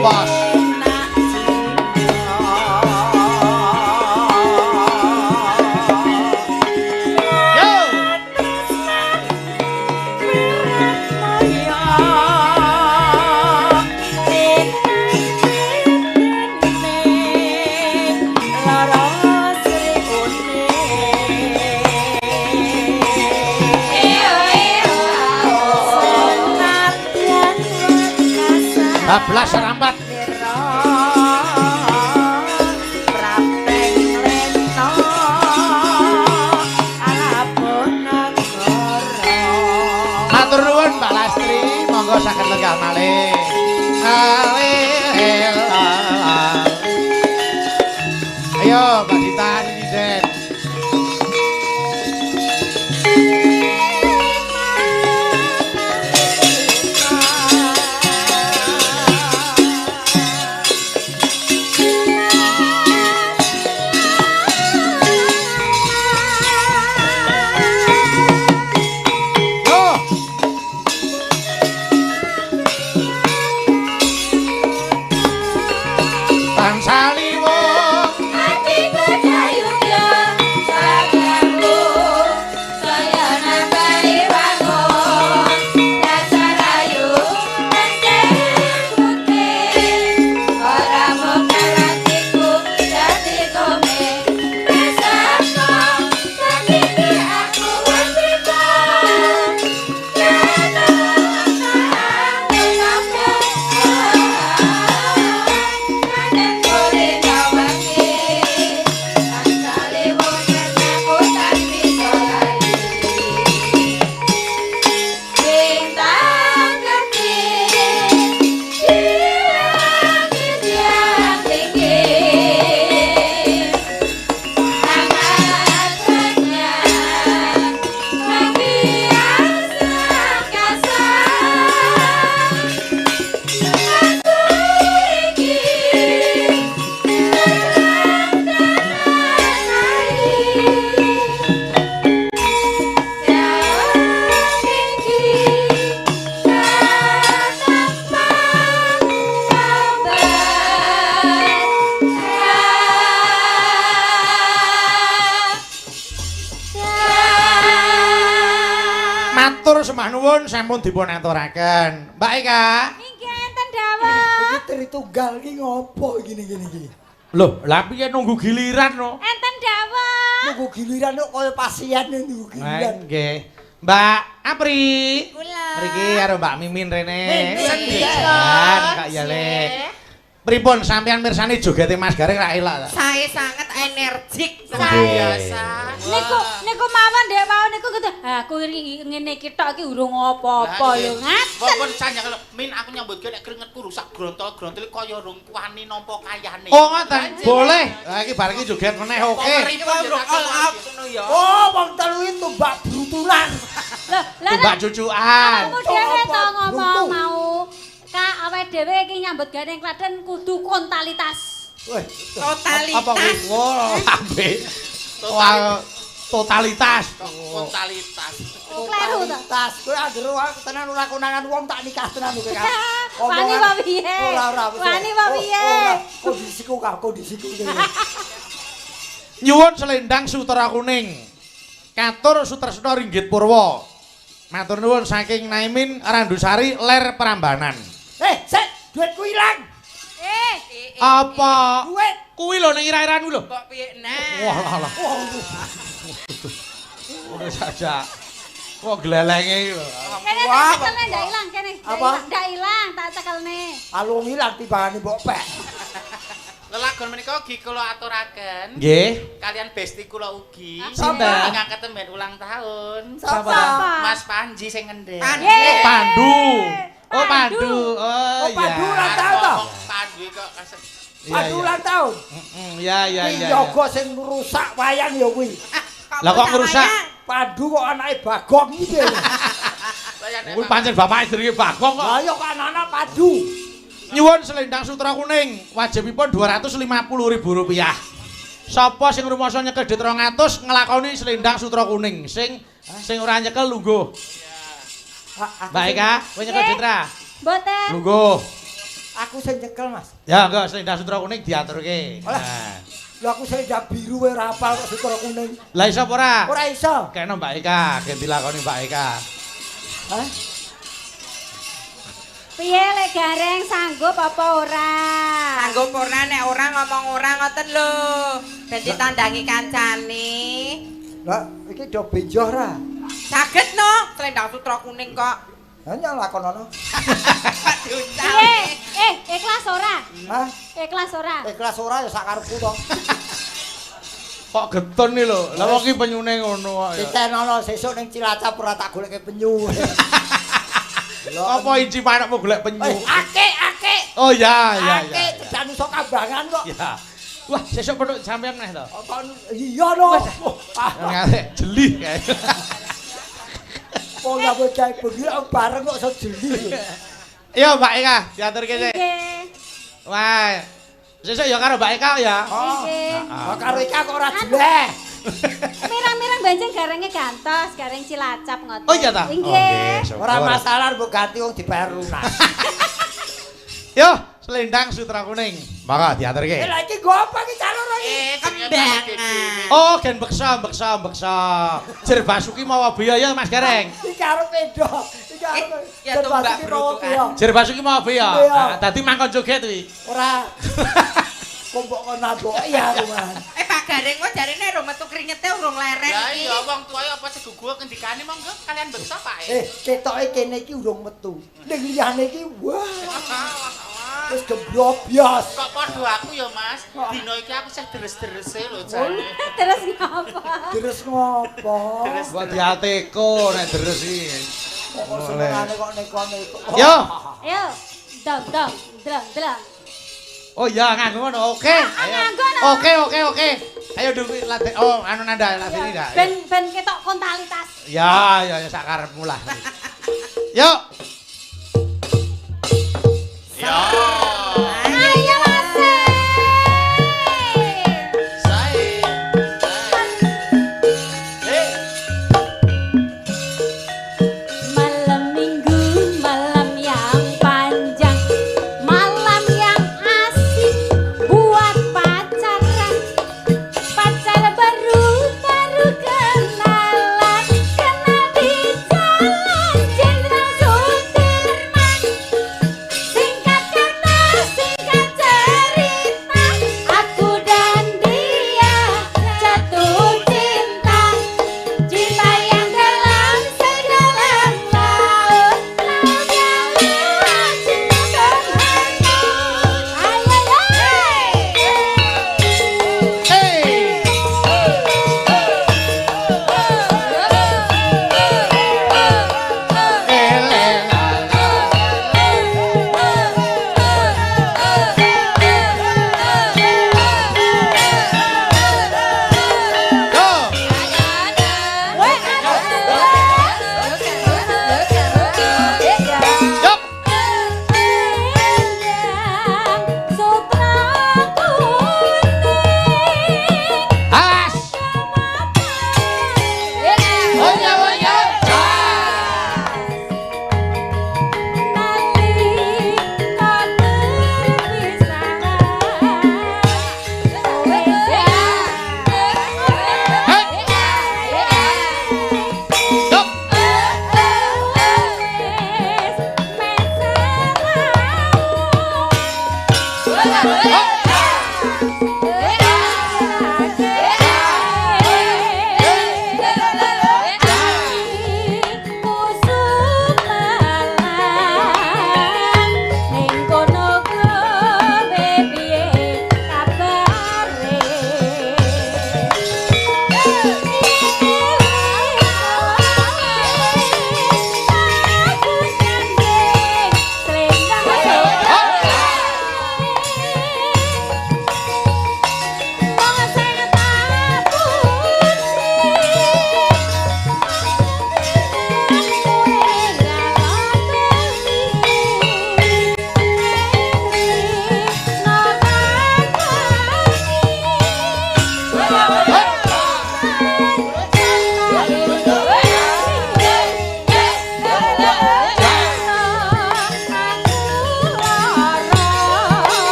Bos. Bablas rambat matur nuwun Mbak Lastri, monggo saged lenggah malih. Ayo Mbak Dita Diden. Sampun dipun aturaken. Mbak Eka. Nggih enten dawuh. Iki tritunggal iki ngopo gini. Loh, lha piye nunggu giliran no? Enten dawuh. Nunggu giliran kok kaya pasien nunggu giliran. Nggih. Mbak Apri. Kula. Mriki karo Mbak Mimin rene. Sendikan Kak Yale. Pripun sampeyan mirsani jogete Mas Garing ra elok ta? Saya sangat energik biasa. Niku mawon Dek mau niku gitu. Aku ngene iki tok iki urung apa-apa lho ngaten. Pokon sanjang min aku nyambutke nek keringetku rusak grontol-grontil kaya rung wani nampa kayane. Oh ngoten. Boleh. Lah iki bar iki joget meneh oke. Oh wong telu itu Mbak Brutulan. Lah Mbak cucukan. Aku dhewe to ngomong mau. Kak awake dhewe iki nyambut gawe ning Klaten kudu kontalitas. Weh, totalitas. Apa kuwi? Wah, ambek. Wah, totalitas. Totalitas. Kleru to. Tas kowe anggere tenan ora konangan wong tak nikah tenan kowe Kak. Wani apa piye? Ora. Wani apa piye? Kondisiku Kak, kondisiku. Nyuwun selendang Sutera Kuning. Katur Sutresna Ringgit Purwa. Matur nuwun saking Naimin Randusari Ler Prambanan. Sik, duitku ilang. Apa? Duit. Kuwi lho ning ira-iranmu lho. Kok piye nah? Wah, lah. Udah saja. Kok glelenge iki lho. Kene tak cekelne ndak ilang kene. Apa? Ndak ilang tak cekelne. Alung ilang timbangane mbok pek. Lelagon menika ugi kula aturaken. Nggih. Kalian besti kula ugi. Sinten? Ingkang ketemben ulang tahun. Sapa? Mas Panji sing ngendhen. Pandu. Oh, Pandu. Oh, iya. Pandu ulang tahun to? Pandu kok kasih. Pandu ulang tahun. Iya. Yoga sing rusak wayang ya kuwi. Lah kok ngerusak? Pandu kok anake Bagong iki piye? Kuwi pancen bapake jenenge Bagong kok. Lah ya kok anake Pandu. Nyuwun selendang Sutera Kuning, wajibipun Rp250.000. Sapa sing rumasa nyekel dit 200 nglakoni selendang Sutera Kuning. Sing ora nyekel lungguh. Mbak Eka, kowe nyekel dit ra? Mboten. Lungguh. Aku sing nyekel, Mas. Ya, enggak selendang sutra kuning diaturke. Nah. Lah aku selendang biru wae ora apal kok sutra kuning. Lah iso apa ora? Ora iso. Kene Mbak Eka, gen dilakoni Mbak Eka. Hah? Piye lek Gareng sanggup apa ora? Sanggup ora nek ora ngomong ora ngoten lho. Ben ditandangi kancane. Lah iki do benjoh ra? Saged no, selendang sutra kuning kok. Hanya lakonono. Piye? Ikhlas ora? Hah? Ikhlas ora? Ikhlas ora ya sak karepku to. Kok getun iki lho. Lah wong iki penyune ngono kok ya. Ditenono sesuk ning Cilacap ora tak goleke penyu. Apa inci panakmu golek penyu? Akik. Oh ya. Akik cedak iso kambangan kok. Ya. Wah, sesuk petuk sampean neh to. Iya no. Ngasih jeli kae. Wong ya bocah bengi bareng kok iso jeli. Iya, Mbak Eka, diaturke sik. Nggih. Wah. Sesuk ya karo Mbak Eka ya. Nggih. Karo Eka kok ora jeleh. Mirang-mirang banjeng garenge gantos, gareng Cilacap ngoten. Oh iya ta? Nggih. Ora masalah mbok ganti wong dibayar lunas. Yo, selendang sutra kuning. Maka diaturke. Lah iki nggo apa iki calon iki? Kembangan. Oh, gen beksa. Jer Basuki mawa biaya Mas Gareng. Iki karo pedo. Iki karo. Ya tumbak brutukan. Jer Basuki mawa biaya. Iya. Dadi mangkon joget kuwi. Ora. Kok mbok kon nabok ya kuman. Pak Gareng kok jarine ro metu kringete urung lereng Lah iki. iya wong tuwae apa segugu ngendikane monggo kalian beksa Pak. Ketoke kene iki urung metu. Ning liyane iki wah. Wis geblobyos. Kok padha aku ya Mas. Dino iki aku sih deres-derese lho jane. Terus ngapa? Deres ngopo? Kok diateko nek deres iki. Kok senengane kok neko-neko. Yo. Ayo. Dong. Oh iya nganggo ngono. Oke. nganggo no. Oke. Ayo dulu latih. Oh, anu nanda latih ini dah. Ben ketok kontalitas. Ya sak karepmu lah. Yuk. Ya. Ayo Mas. Sae. Malam minggu, malam yang panjang, malam yang asik buat pacaran. Pacar baru kenalan, kenal di jalan Jenderal Sudirman. Singkat kata, singkat cerita, aku dan dia jatuh cinta. Cinta yang dalam sedalam laut, laut yang luas, cinta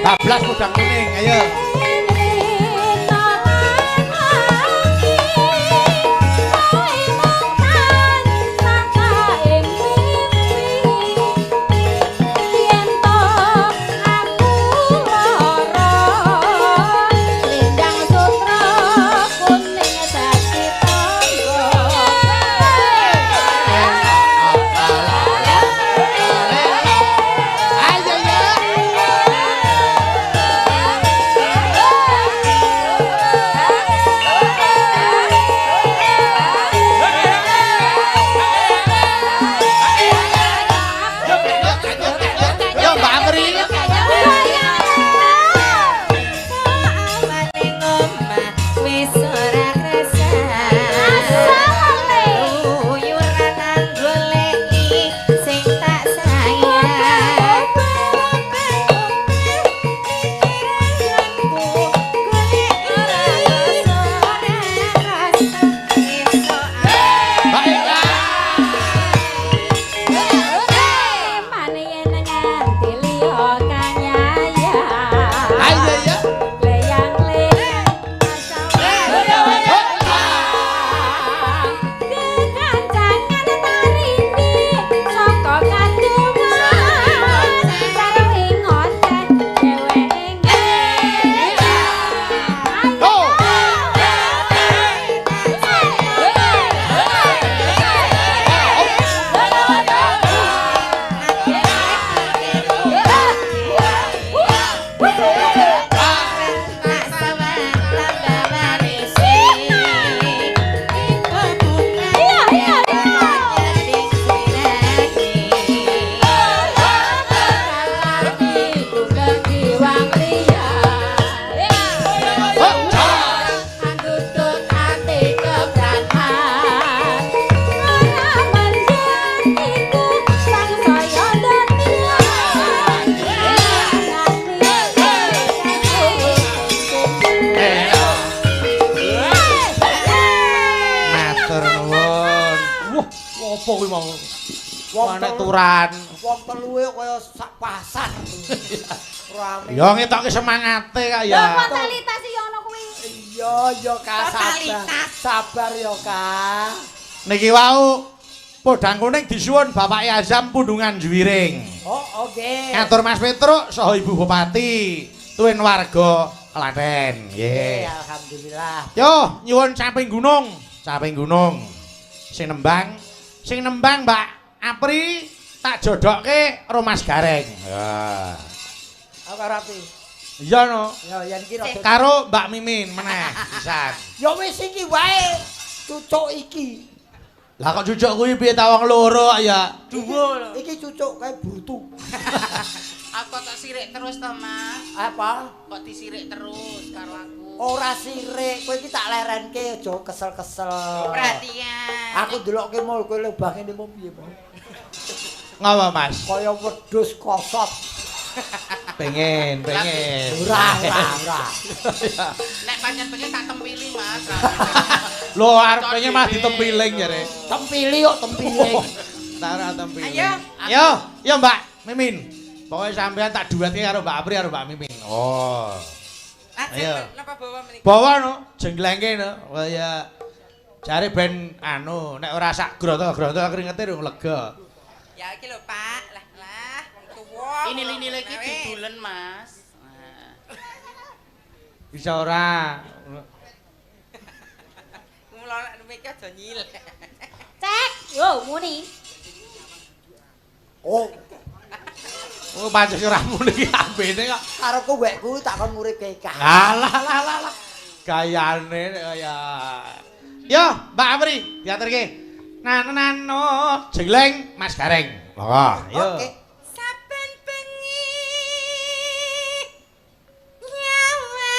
Bablas Pudang Kuning, ayo. Apa kuwi mau? Wong turan. Wong teluwe kaya sak pasar. Rame. Ya ngetokke semangate kak ya. Lho fatalitas ya ono kuwi. Iya Kak sabar. Sabar ya Kak. Niki wau Podang Kuning disuwun Bapak Azam Pundungan Juwiring. Oh, oke. Ngatur Mas Petruk saha Ibu Bupati, tuwin warga Klaten. Nggih. Alhamdulillah. Yo, nyuwun Caping Gunung, Caping Gunung. Sing nembang Mbak Apri tak jodokke Romas Gareng. Ya. Apa rapi? Iya no. Ya yen iki rada karo Mbak Mimin meneh pisan. ya wis iki wae. Cucuk iki. Lah kok cucuk kuwi piye ta wong loro ya? Dhuwur. Iki cucuk kae burtu. Aku tak sirik terus to, Mas. Apa? Kok disirik terus karo aku? Ora sirik, kowe iki tak lerenke aja kesel-kesel. Perhatian. Aku delokke mul kowe lubange nemu piye, Bang? Ngapa, Mas? Kaya wedhus kosot. Pengen. Ora. Nek pancen pengen tak tempili, Mas. Lho arep pengen mah ditempiling jare. Tempili kok tempiling. Tak ora tempiling. Ayo. Yo Mbak Mimin. Pokoke sampean tak duetke karo Mbak Apri karo Mbak Mimin. Oh. Ayo. Napa bawa meniki? Bawa no, jenglengke no. Kaya Jare ben anu nek ora sak grotol-grotol keringete rung lega. Ya iki lho Pak. Lah tuwa. Ini lagi dudulen Mas. Bisa ora. Mula nek mikir aja nyilek. Cek, yo muni. Oh, Pancen ora muni iki ambene kok. karepku wekku tak kon nguripe kabeh. Alah. Gayane kaya. Yo, Mbak Apri, diaturke. Nano jengleng Mas Gareng. Monggo, yo. Oke. Saben bengi nyawa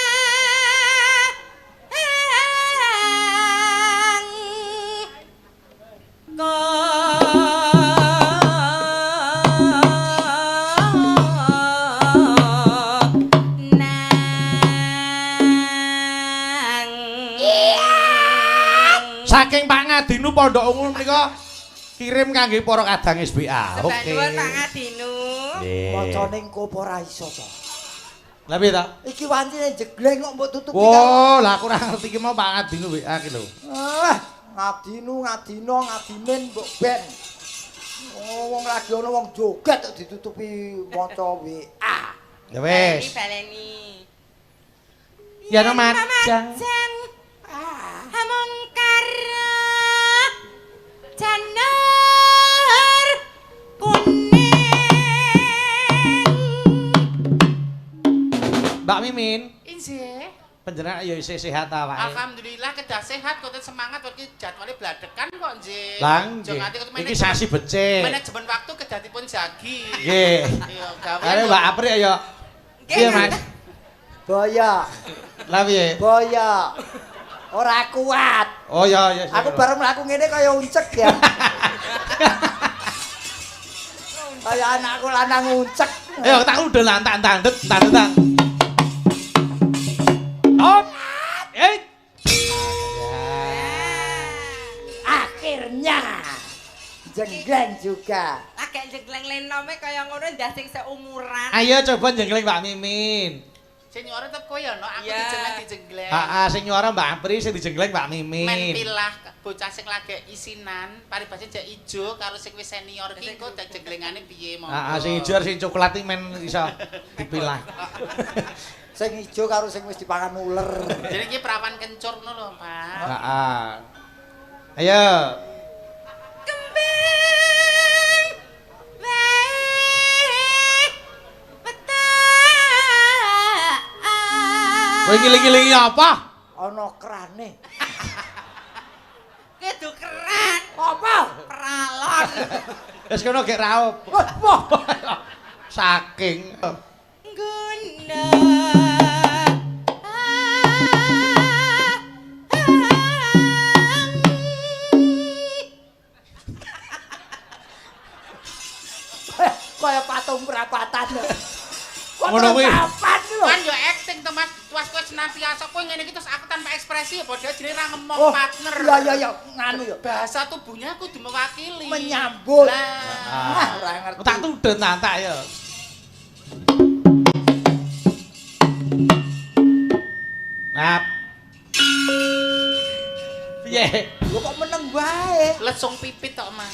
Saking Pak Ngadinu Pondok Ungu menika kirim kangge para kadang SBA. Oke. Sebanduan Pak Ngadinu. Macane engko apa ora iso to. Lah piye ta? Iki wancine jegleng kok mbok tutupi. Oh, lah aku ora ngerti iki mau Pak Ngadinu WA ki lho. Ngadimin mbok ben. Oh, wong lagi ana wong joget kok ditutupi maca WA. Ya wis. Baleni. Ya no majang. Among karo janar kuning. Mbak Mimin, Injih. panjenengan ya isih sehat ta wae. Alhamdulillah kedah sehat kok semangat kok jadwale bladekan kok nggih. Lang, Aja nganti kok iki sasi becik. manajemen waktu kedatipun jagi. Nggih. Iya, gawe. Are Mbak Apri ayo. Piye Mas? Boya, Lah piye? boya. Ora kuat. Oh ya. Aku bareng mlaku ngene kaya uncek ya. Kaya anakku lanang uncek. Ayo tak udah lantak-lantak, tandet. Op. Akhirnya jengleng juga. Lagek jegleng lenome kaya ngono ndah sing seumuran. Ayo coba jengleng Mbak Mimin. Sing nyuara tetep koyo no, aku Iya. dijengleng. Sing nyuara Mbak Apri, sing dijengleng Mbak Mimin. Men pilah bocah sing lagi isinan, paribase jek ijo karo sing wis senior ki engko dak jenglengane piye monggo. Sing ijo sing coklat iki men iso dipilah. Sing ijo karo sing wis dipangan uler. Jadi iki perawan kencur ngono lho, Pak. Ayo. Kembang wae petak. Kowe ngiling-ngilingi apa? Ana krane. Kudu keran. Apa? Peralon. Wis kono gek raup. Wah, Saking Guna. kaya patung perapatan. Ngono kuwi. Kapan lho? Kan yo acting to Mas, tuas kowe senantiasa kowe ngene iki terus aku tanpa ekspresi ya padha jenenge ra ngemong Oh, partner. Iya, nganu ya. Bahasa tubuhnya kudu mewakili. Menyambut. Lah. Ora ngerti. tak tudun tak ya. Nap. Piye? Lho kok meneng wae. Lesung pipit tok, Mas.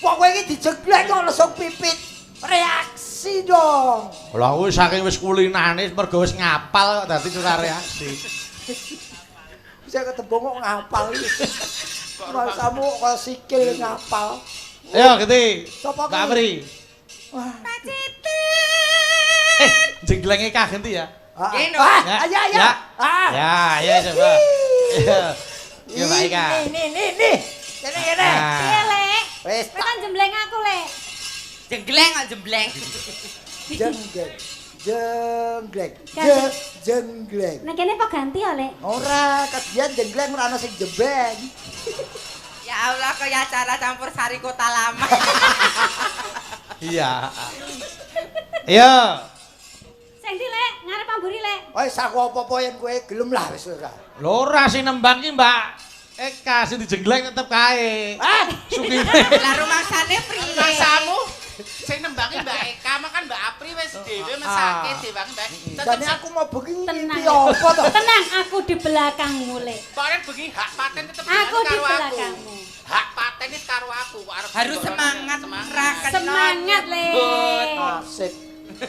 Kok kowe iki dijeglek kok lesung pipit. Reaksi dong. Lah kuwi saking wis kulinane mergo wis ngapal kok dadi ora reaksi. Bisa ketemu kok ngapal iki. Rasamu kok sikil ngapal. Ayo geti. Sopo kuwi? Mbak Apri. Wah. Jenglenge kagenti ya. Gini. Ya. Ayo. Ya. Ya, coba. Ya, Mbak Ika. Nih. Kene. Piye, Lek? Wis Kowe kan jembleng aku, Lek. Jenggleng kok jembleng. Jengleng. Nek kene apa ganti ya, Lek? Ora, kadian jengleng ora ana sing jembeng. Ya Allah kaya acara campur sari kota lama. Iya. Ayo. Sing ndi, Lek? Ngarep amburi, Lek. Wis aku apa-apa yen kowe gelem lah wis ora. Lho ora sing nembang ki Mbak Eka sing dijengleng tetep kae. Ah, Sugih. Lah rumangsane priye? Masamu Sing nembangi Mbak Eka, makan Mbak Apri wis dhewe mesake dewangi Mbak. Jadi aku mau begini Tenang. apa toh? Tenang, aku di belakangmu, Le. Pokoknya begini hak paten tetep Aku di karo aku. belakangmu. Hak paten wis karo aku. Harus semangat, raket Semangat, Le. Asik.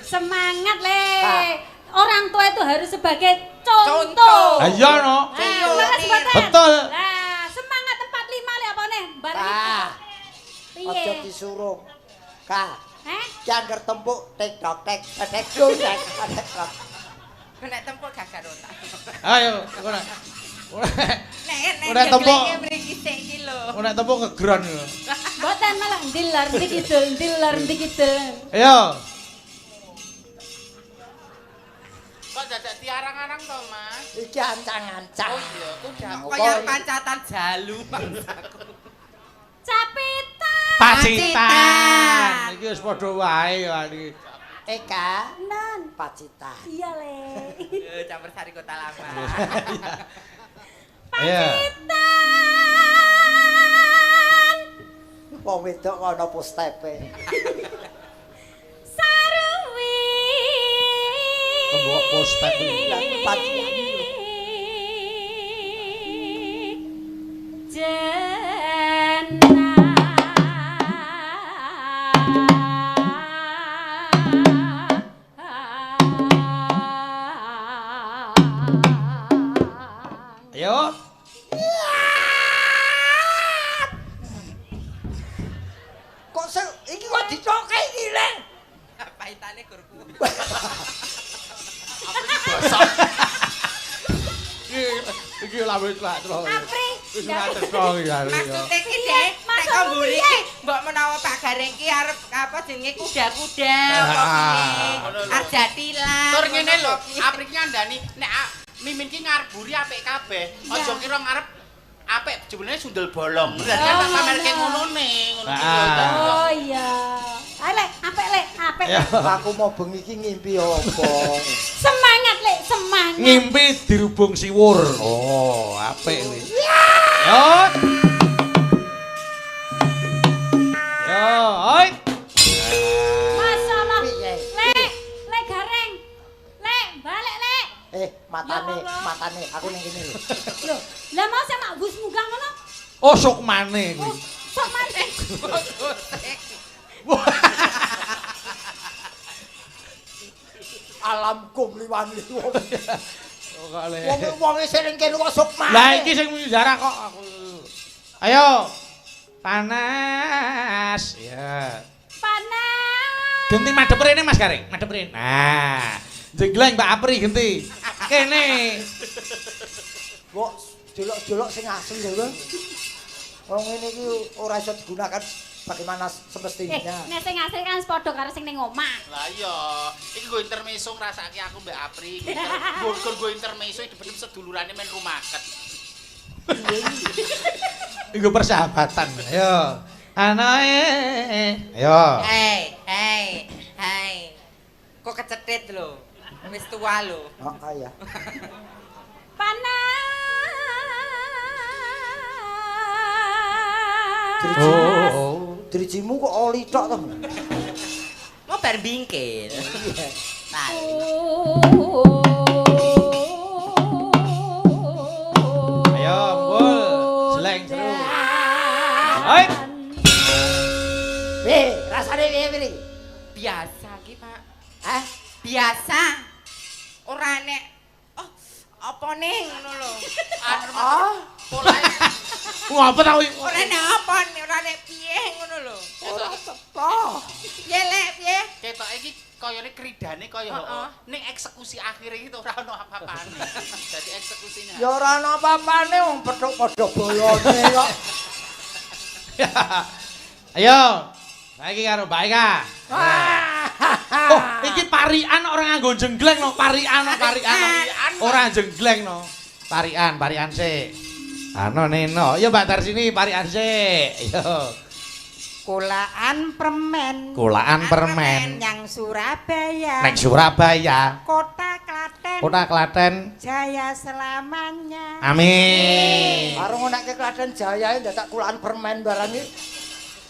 Semangat, Le. Ah. Orang tua itu harus sebagai contoh. Iya no. Leres mboten? Betul. Nah, semangat 45 Le apa nih? Bareng Kak, iki. aja Piye? disuruh. Kak, Heh? jangan tembuk TikTok tek dong tek. Nek tempur gak garota. Ayo, ora. Nek Udah tempur. jenglenge mriki sik iki lho. Ora tempo ngegron. Mboten malah ndilar ndi kidul. Ayo. Kok dadak tiarang-arang to, Mas? Iki ancang-ancang. Oh iya, kuda. Kaya pancatan jalu bangsaku. Capitan. Pacitan. Iki wis padha wae kali. Eka, Nan. Pacitan. Iya, Le. Campur sari Kota Lama. Ayo. Pacitan. Wong wedok ana postepe. Sarwi. Tembok postek. Ayo. Kok iki kok dicoke iki, Leng? Paitane gurku. Iki lha wis lak terus. Apri. Wis ngaten kok iki. Maksudnya iki deh, nek kok mburi iki mbok menawa Pak Gareng ki arep apa jenenge kuda-kuda apa piye. Arjatilan. Tur ngene lho, Apri ki ngandani nek Mimin ki ngarep buri apik kabeh. Aja kira ngarep apik jebulane sundel bolong. Berarti tak samerke ngono ngono ki lho. Oh iya. Ayo, Le, apik, Le, apik. Aku mau bengi iki ngimpi apa? Semangat, Le, semangat. Ngimpi dirubung siwur. Oh, apik kuwi. Yo. Yo, oi. Masalah. Piye? Le Gareng. Le, balik, Le. Matane, aku ning kene lho. Loh, lah mau sama Gus munggah ngono? Oh, sok maneh kuwi. Sok maneh. Alamku liwani wong. Oh, kok le. Wong sing ning kene kok sok maneh. Lah iki sing jarah kok aku. Ayo. Panas. Ya. Panas. Genti madhep rene Mas Gareng, madhep rene. Nah, jengleng Mbak Apri genti. Kene. Kok jolok-jolok sing asli lho. Wong ngene iki ora iso digunakan bagaimana semestinya. Nek sing asli kan padha karo sing ning omah. Lah iya, iki nggo intermezzo ngrasake aku Mbak Apri. Nggo intermezzo dipedhep sedulurane men rumaket. Iku persahabatan. Ayo. Anae. Ayo. Hai. Kok kecetit lho. Wis tua lho. Heeh ya. Panas. Drijimu kok oli tok to? Mau bar bingkil. Nah, Ayo, mbul. Seleng seru. Hoi. Rasane piye iki? biasa ki, Pak. Hah? Biasa. Ora nek apa ning ngono lho. Oh, Polahe Ngapa ta kuwi? Ora nek apa, ora nek piye ngono lho. ora teko. Piye lek piye? ketoke iki kayane kridane kaya Heeh. ning eksekusi akhir iki ora ono apa-apane. Dadi eksekusinya. Ya ora ana apa-apane wong pethuk padha bolone kok. Ayo. Saiki karo Mbak Eka. Oh, iki parian ora nganggo jenggleng no, parian. Ora jenggleng no. Parian sik. Ano neno. Ya Mbak Tarsini parian sik. Yo. Kulaan permen. Kulaan permen. Yang Surabaya. Nek Surabaya. Kota Klaten. Kota Klaten. Jaya selamanya. Amin. Karo ngonekke Klaten Jaya ndak kulaan permen barang iki.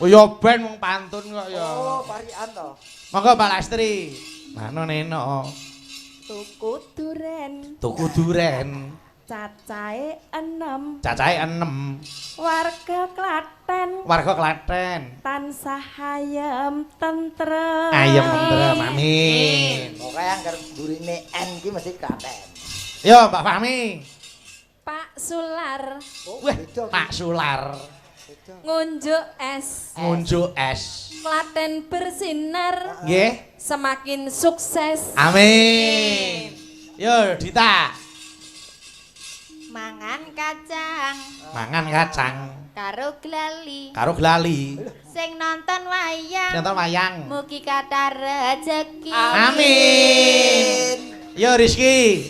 Oh ya ben wong pantun kok ya. Oh, parian to. Monggo Pak Lastri. Mano neno. Tuku duren. Tuku duren. Cacahe 6. Cacahe 6. Warga Klaten. Warga Klaten. Tansah ayem tentrem. Ayem tentrem. Amin. Pokoke anggar burine N iki mesti Klaten. Yo Mbak Fahmi. Pak Sular. Oh, Wah, beda. Pak Sular. Ngunjuk es. Ngunjuk es. Klaten bersinar. Nggih. Semakin sukses. Amin. Yo Dita. Mangan kacang Mangan kacang karo glali. karo glali. Sing nonton wayang Nonton wayang. mugi kathah rejeki. Amin. Yo Rizky.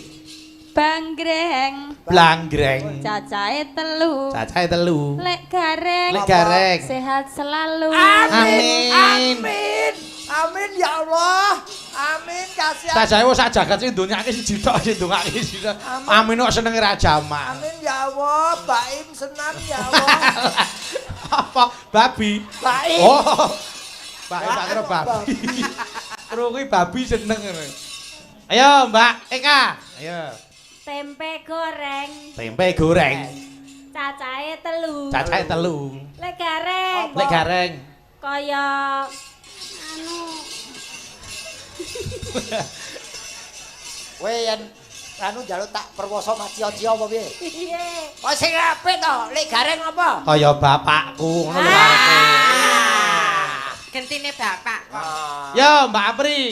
Banggreng. Blanggreng. Cacahe 3. Cacahe 3. Lek gareng. Lek gareng. Sehat selalu. Amin. Amin. Amin ya Allah. Amin kasihan. Cacahe wis sak jagat sing ndonyake siji tok sing ndongake siji. Amin kok seneng ra jamak. Amin ya Allah. Baim senang ya Allah. Apa? Babi. Baim. Oh. Baim tak kira babi. Terus kuwi babi seneng ngono. Ayo Mbak Eka. Ayo. Tempe goreng. Tempe goreng. Cacahe 3. Cacahe 3. Lek gareng. Lek gareng. Kaya anu Kowe yen anu njaluk tak perwoso macio-cio apa piye? piye? Kok sing apik to? Lek gareng apa? Kaya bapakku ngono lho karepe. Gentine bapak kok. Yo Mbak Apri.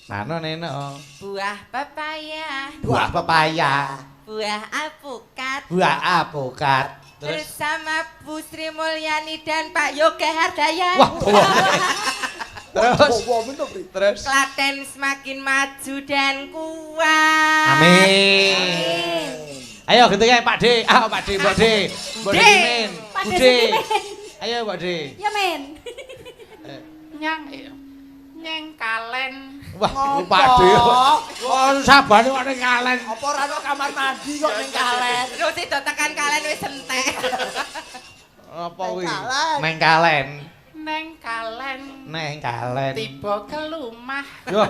Mano neno. Buah pepaya, Buah pepaya. buah alpukat. Buah apokat. Terus Bersama Bu Sri Mulyani dan Pak Yoga Hardayat. wah bawa. Terus terus Klaten semakin maju dan kuat. amin. Ayo gitu ya Pak D. Ah Pak D, Mbak D. Mbak D Mimin. Pak D Bude. Mimin. Ayo Mbak D. Ya men. Nyeng kalen. Wah, Pak D. Oh, sabane kok ning kalen. Apa ora ono kamar mandi kok ning kalen? Lu tidak tekan kalian wis entek. Apa kuwi? kalen. Neng kalen. Neng kalen. Neng kalen. Tiba ke lumah. Yo,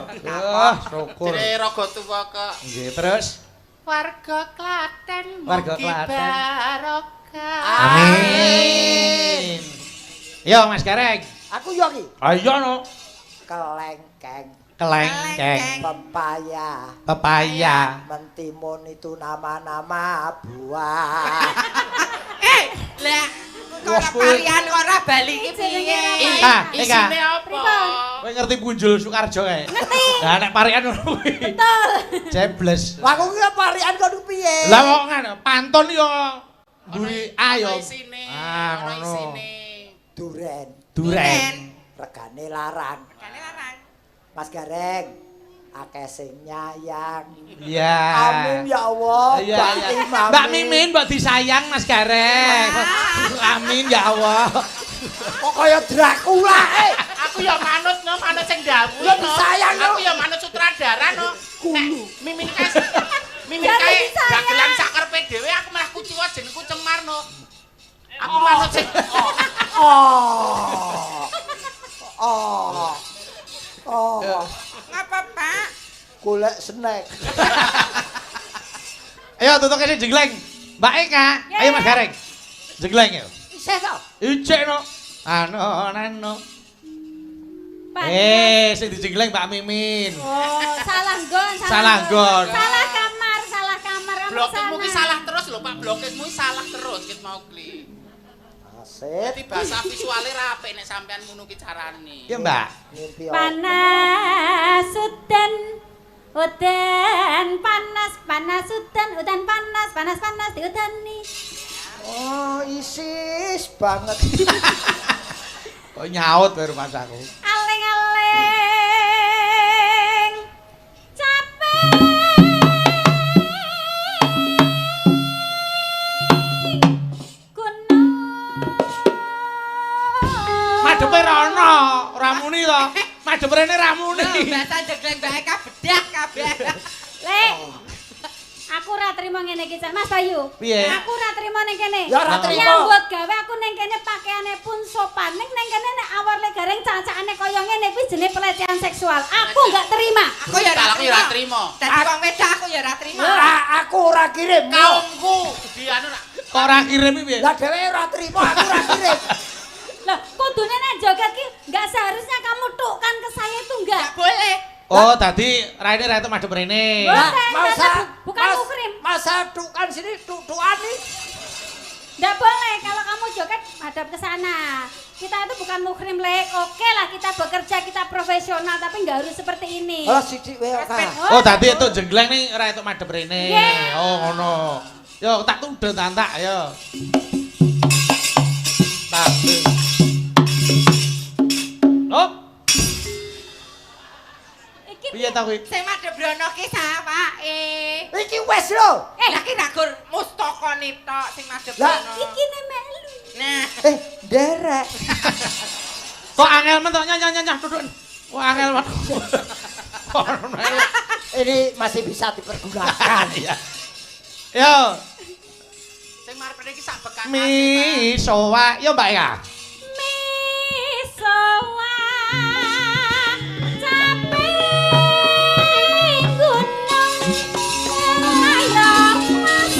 syukur. Dire raga tuwa kok. Nggih, terus Warga Klaten Warga mugi Klaten. barokah. amin. Yo Mas Gareng. Aku yo iki Ayo no. kelengkeng Kelengkeng. pepaya. Pepaya. Mentimun itu nama-nama buah. Lah, kok ora parian kok ora bali iki piye? Ah, Eka. Isine apa? Kowe ngerti Punjul Soekarjo kae? Ngerti. Lah nek parian ngono kuwi. Betul. Jebles. Lah aku ki parian kono piye? Lah kok ngono, pantun yo mburi ayo. Isine. Ah, Ana ngono. isine. Duren. Duren. Regane larang. Regane larang. Mas Gareng akeh sing nyayang. Iya. Amin ya Allah. Iya, Mbak iya. Tim, Mbak amin. Mimin mbok disayang Mas Gareng. Amin ya Allah. Kok kaya Dracula Aku ya manut no, manut sing dawuh Ya no. disayang, no. Aku ya manut sutradara no. Nek mimin kae mimin Jangan kae disayang. dagelan sakerpe dhewe aku malah kuciwa jenengku Cemar no. Aku manut sing Oh. Oh. Oh. Ngapa, Pak? Golek snack. Ayo tutuk sing jegleng. Mbak Eka, ayo Mas Gareng. Jegleng yo. Isih to? Ijek no. Nano. Pan- Sing dijegleng Mbak Mimin. Oh, salah nggon, Salah nggon. Salah kamar, salah kamar. Kamu blokmu ki sana. salah terus lho Pak, blokmu salah terus ket mau kli. Asik. Dadi bahasa visuale ra apik nek sampean ngono ki carane. Iya Mbak. Mimpi Panas udan, udan panas, panas udan, udan panas, panas panas diudani. Oh, isis banget. Kok nyaut baru mas aku. Aleng-aleng capek. Gunung. Madepe rono, ramuni to. Madep rene ramuni. Bahasa jegleng Mbak Eka bedak kabeh. Lek. Aku ora trimo ngene iki, Mas Bayu. Piye? Aku ora trimo ning kene. Ya ora trimo. Nyambut gawe aku ning kene pakaian cacakane pun sopan. Ning kene nek awale gareng cacakane kaya ngene kuwi jenenge pelecehan seksual. Aku enggak terima. Aku ya ora trima. Dadi wong wedok aku ya ora trima. Aku ora kirim. Kaumku di anu nak. Kok ora kirim piye? Lah dhewe ora trima, aku ora kirim. Lah, kudune nek joget ki enggak seharusnya kamu tukkan ke saya itu enggak. Enggak boleh. Oh, tadi raine ra itu madhep rene. Bukan mukrim. Masa tukan sini tukan nih. Enggak boleh kalau kamu joget hadap ke sana. Kita itu bukan mukrim, Lek. Oke lah kita bekerja, kita profesional tapi enggak harus seperti ini. Oh, sithik wae kok. Oh, tadi itu jenggleng nih ra itu madhep rene. Oh, ngono. Yo tak tudhe tantak yo. Tak. Oh. Piye ta kuwi? Sing madhep brono ki sawake. Iki wis lho. Lah ki nagur mustakane tok sing madhep Lah, brono. Iki ne melu. Nah, Derek. Kok angel men tok nyanyah duduk. Kok angel men. Ini masih bisa dipergunakan. Iya. Yo, Sing marep iki sak bekas. misoa yo Mbak ya. Misoa caping gunung layang mas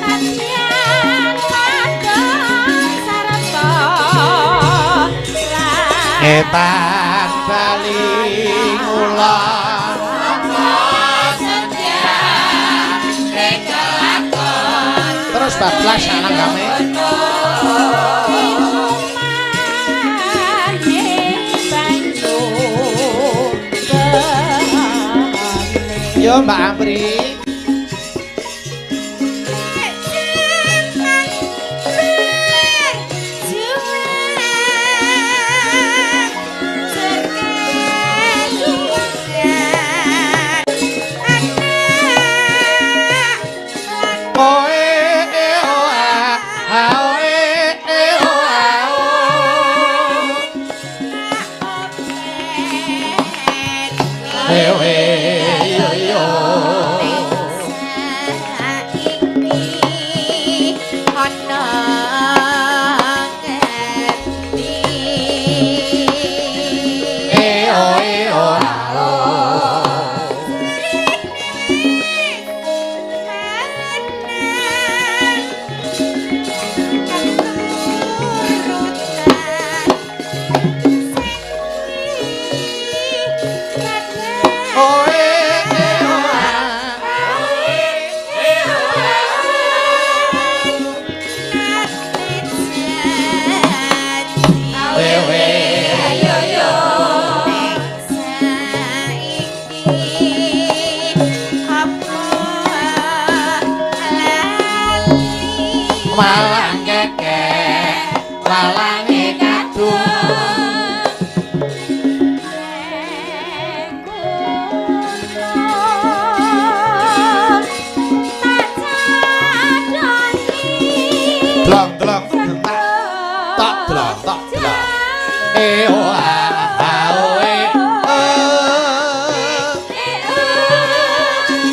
Tatian ladang sarata Etan bali ngulon terus bablas anak kami yo Mbak Amri walang keke walange kadung Dlong dlong tak tak dlong tak dlong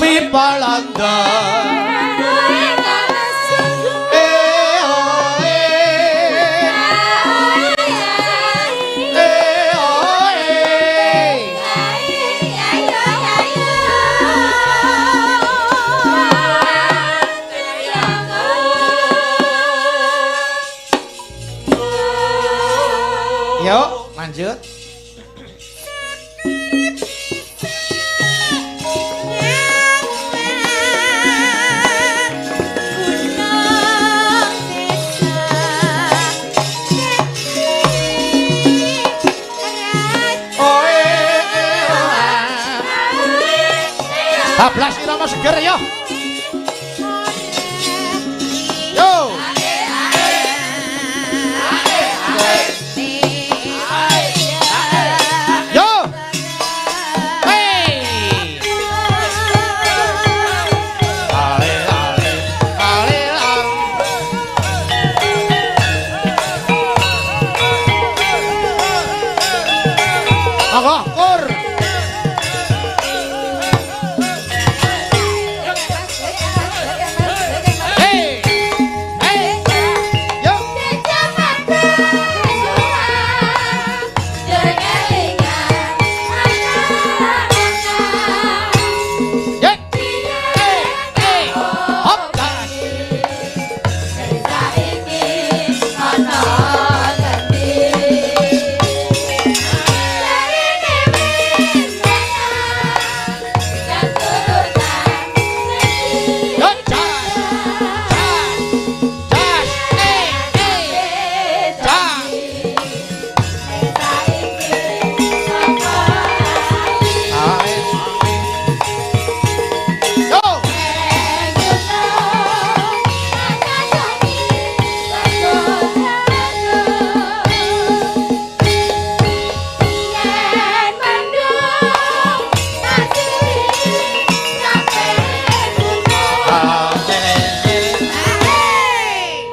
Pipalanda Yuk, lanjut. Bablas irama seger yo. Yo. Yo. Hey. Ale ale ale ale. Monggo, Kur.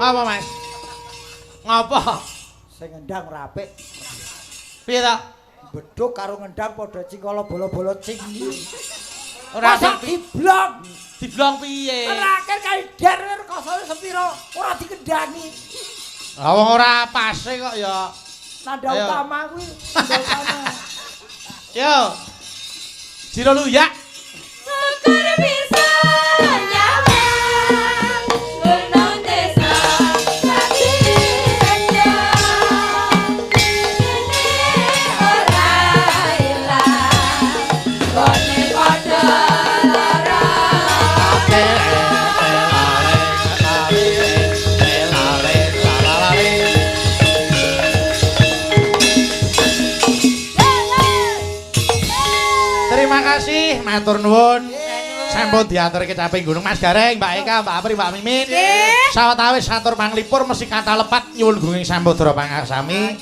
Apa, Mas? Ngapa? Sing ngendang rapik. Piye ta? Beduk karo ngendang padha cingkala bola-bola cing. Ora Masa diblong. diblong piye? Terakhir kali der rekasane sepiro ora dikendangi. Lah wong ora pase kok ya. Nanda Ayo. utama kuwi. Nanda utama. Yo. Jiro luyak. Syukur bisa nyawang gunung desa tapi aja ini ora ilang kone padha lara Terima kasih, matur nuwun. Sampun diaturke caping gunung Mas Gareng, Mbak Eka, Mbak Apri, Mbak Mimin. Sawetawis satur panglipur mesti kata lepat nyuwun gunging sampudra pangarsami.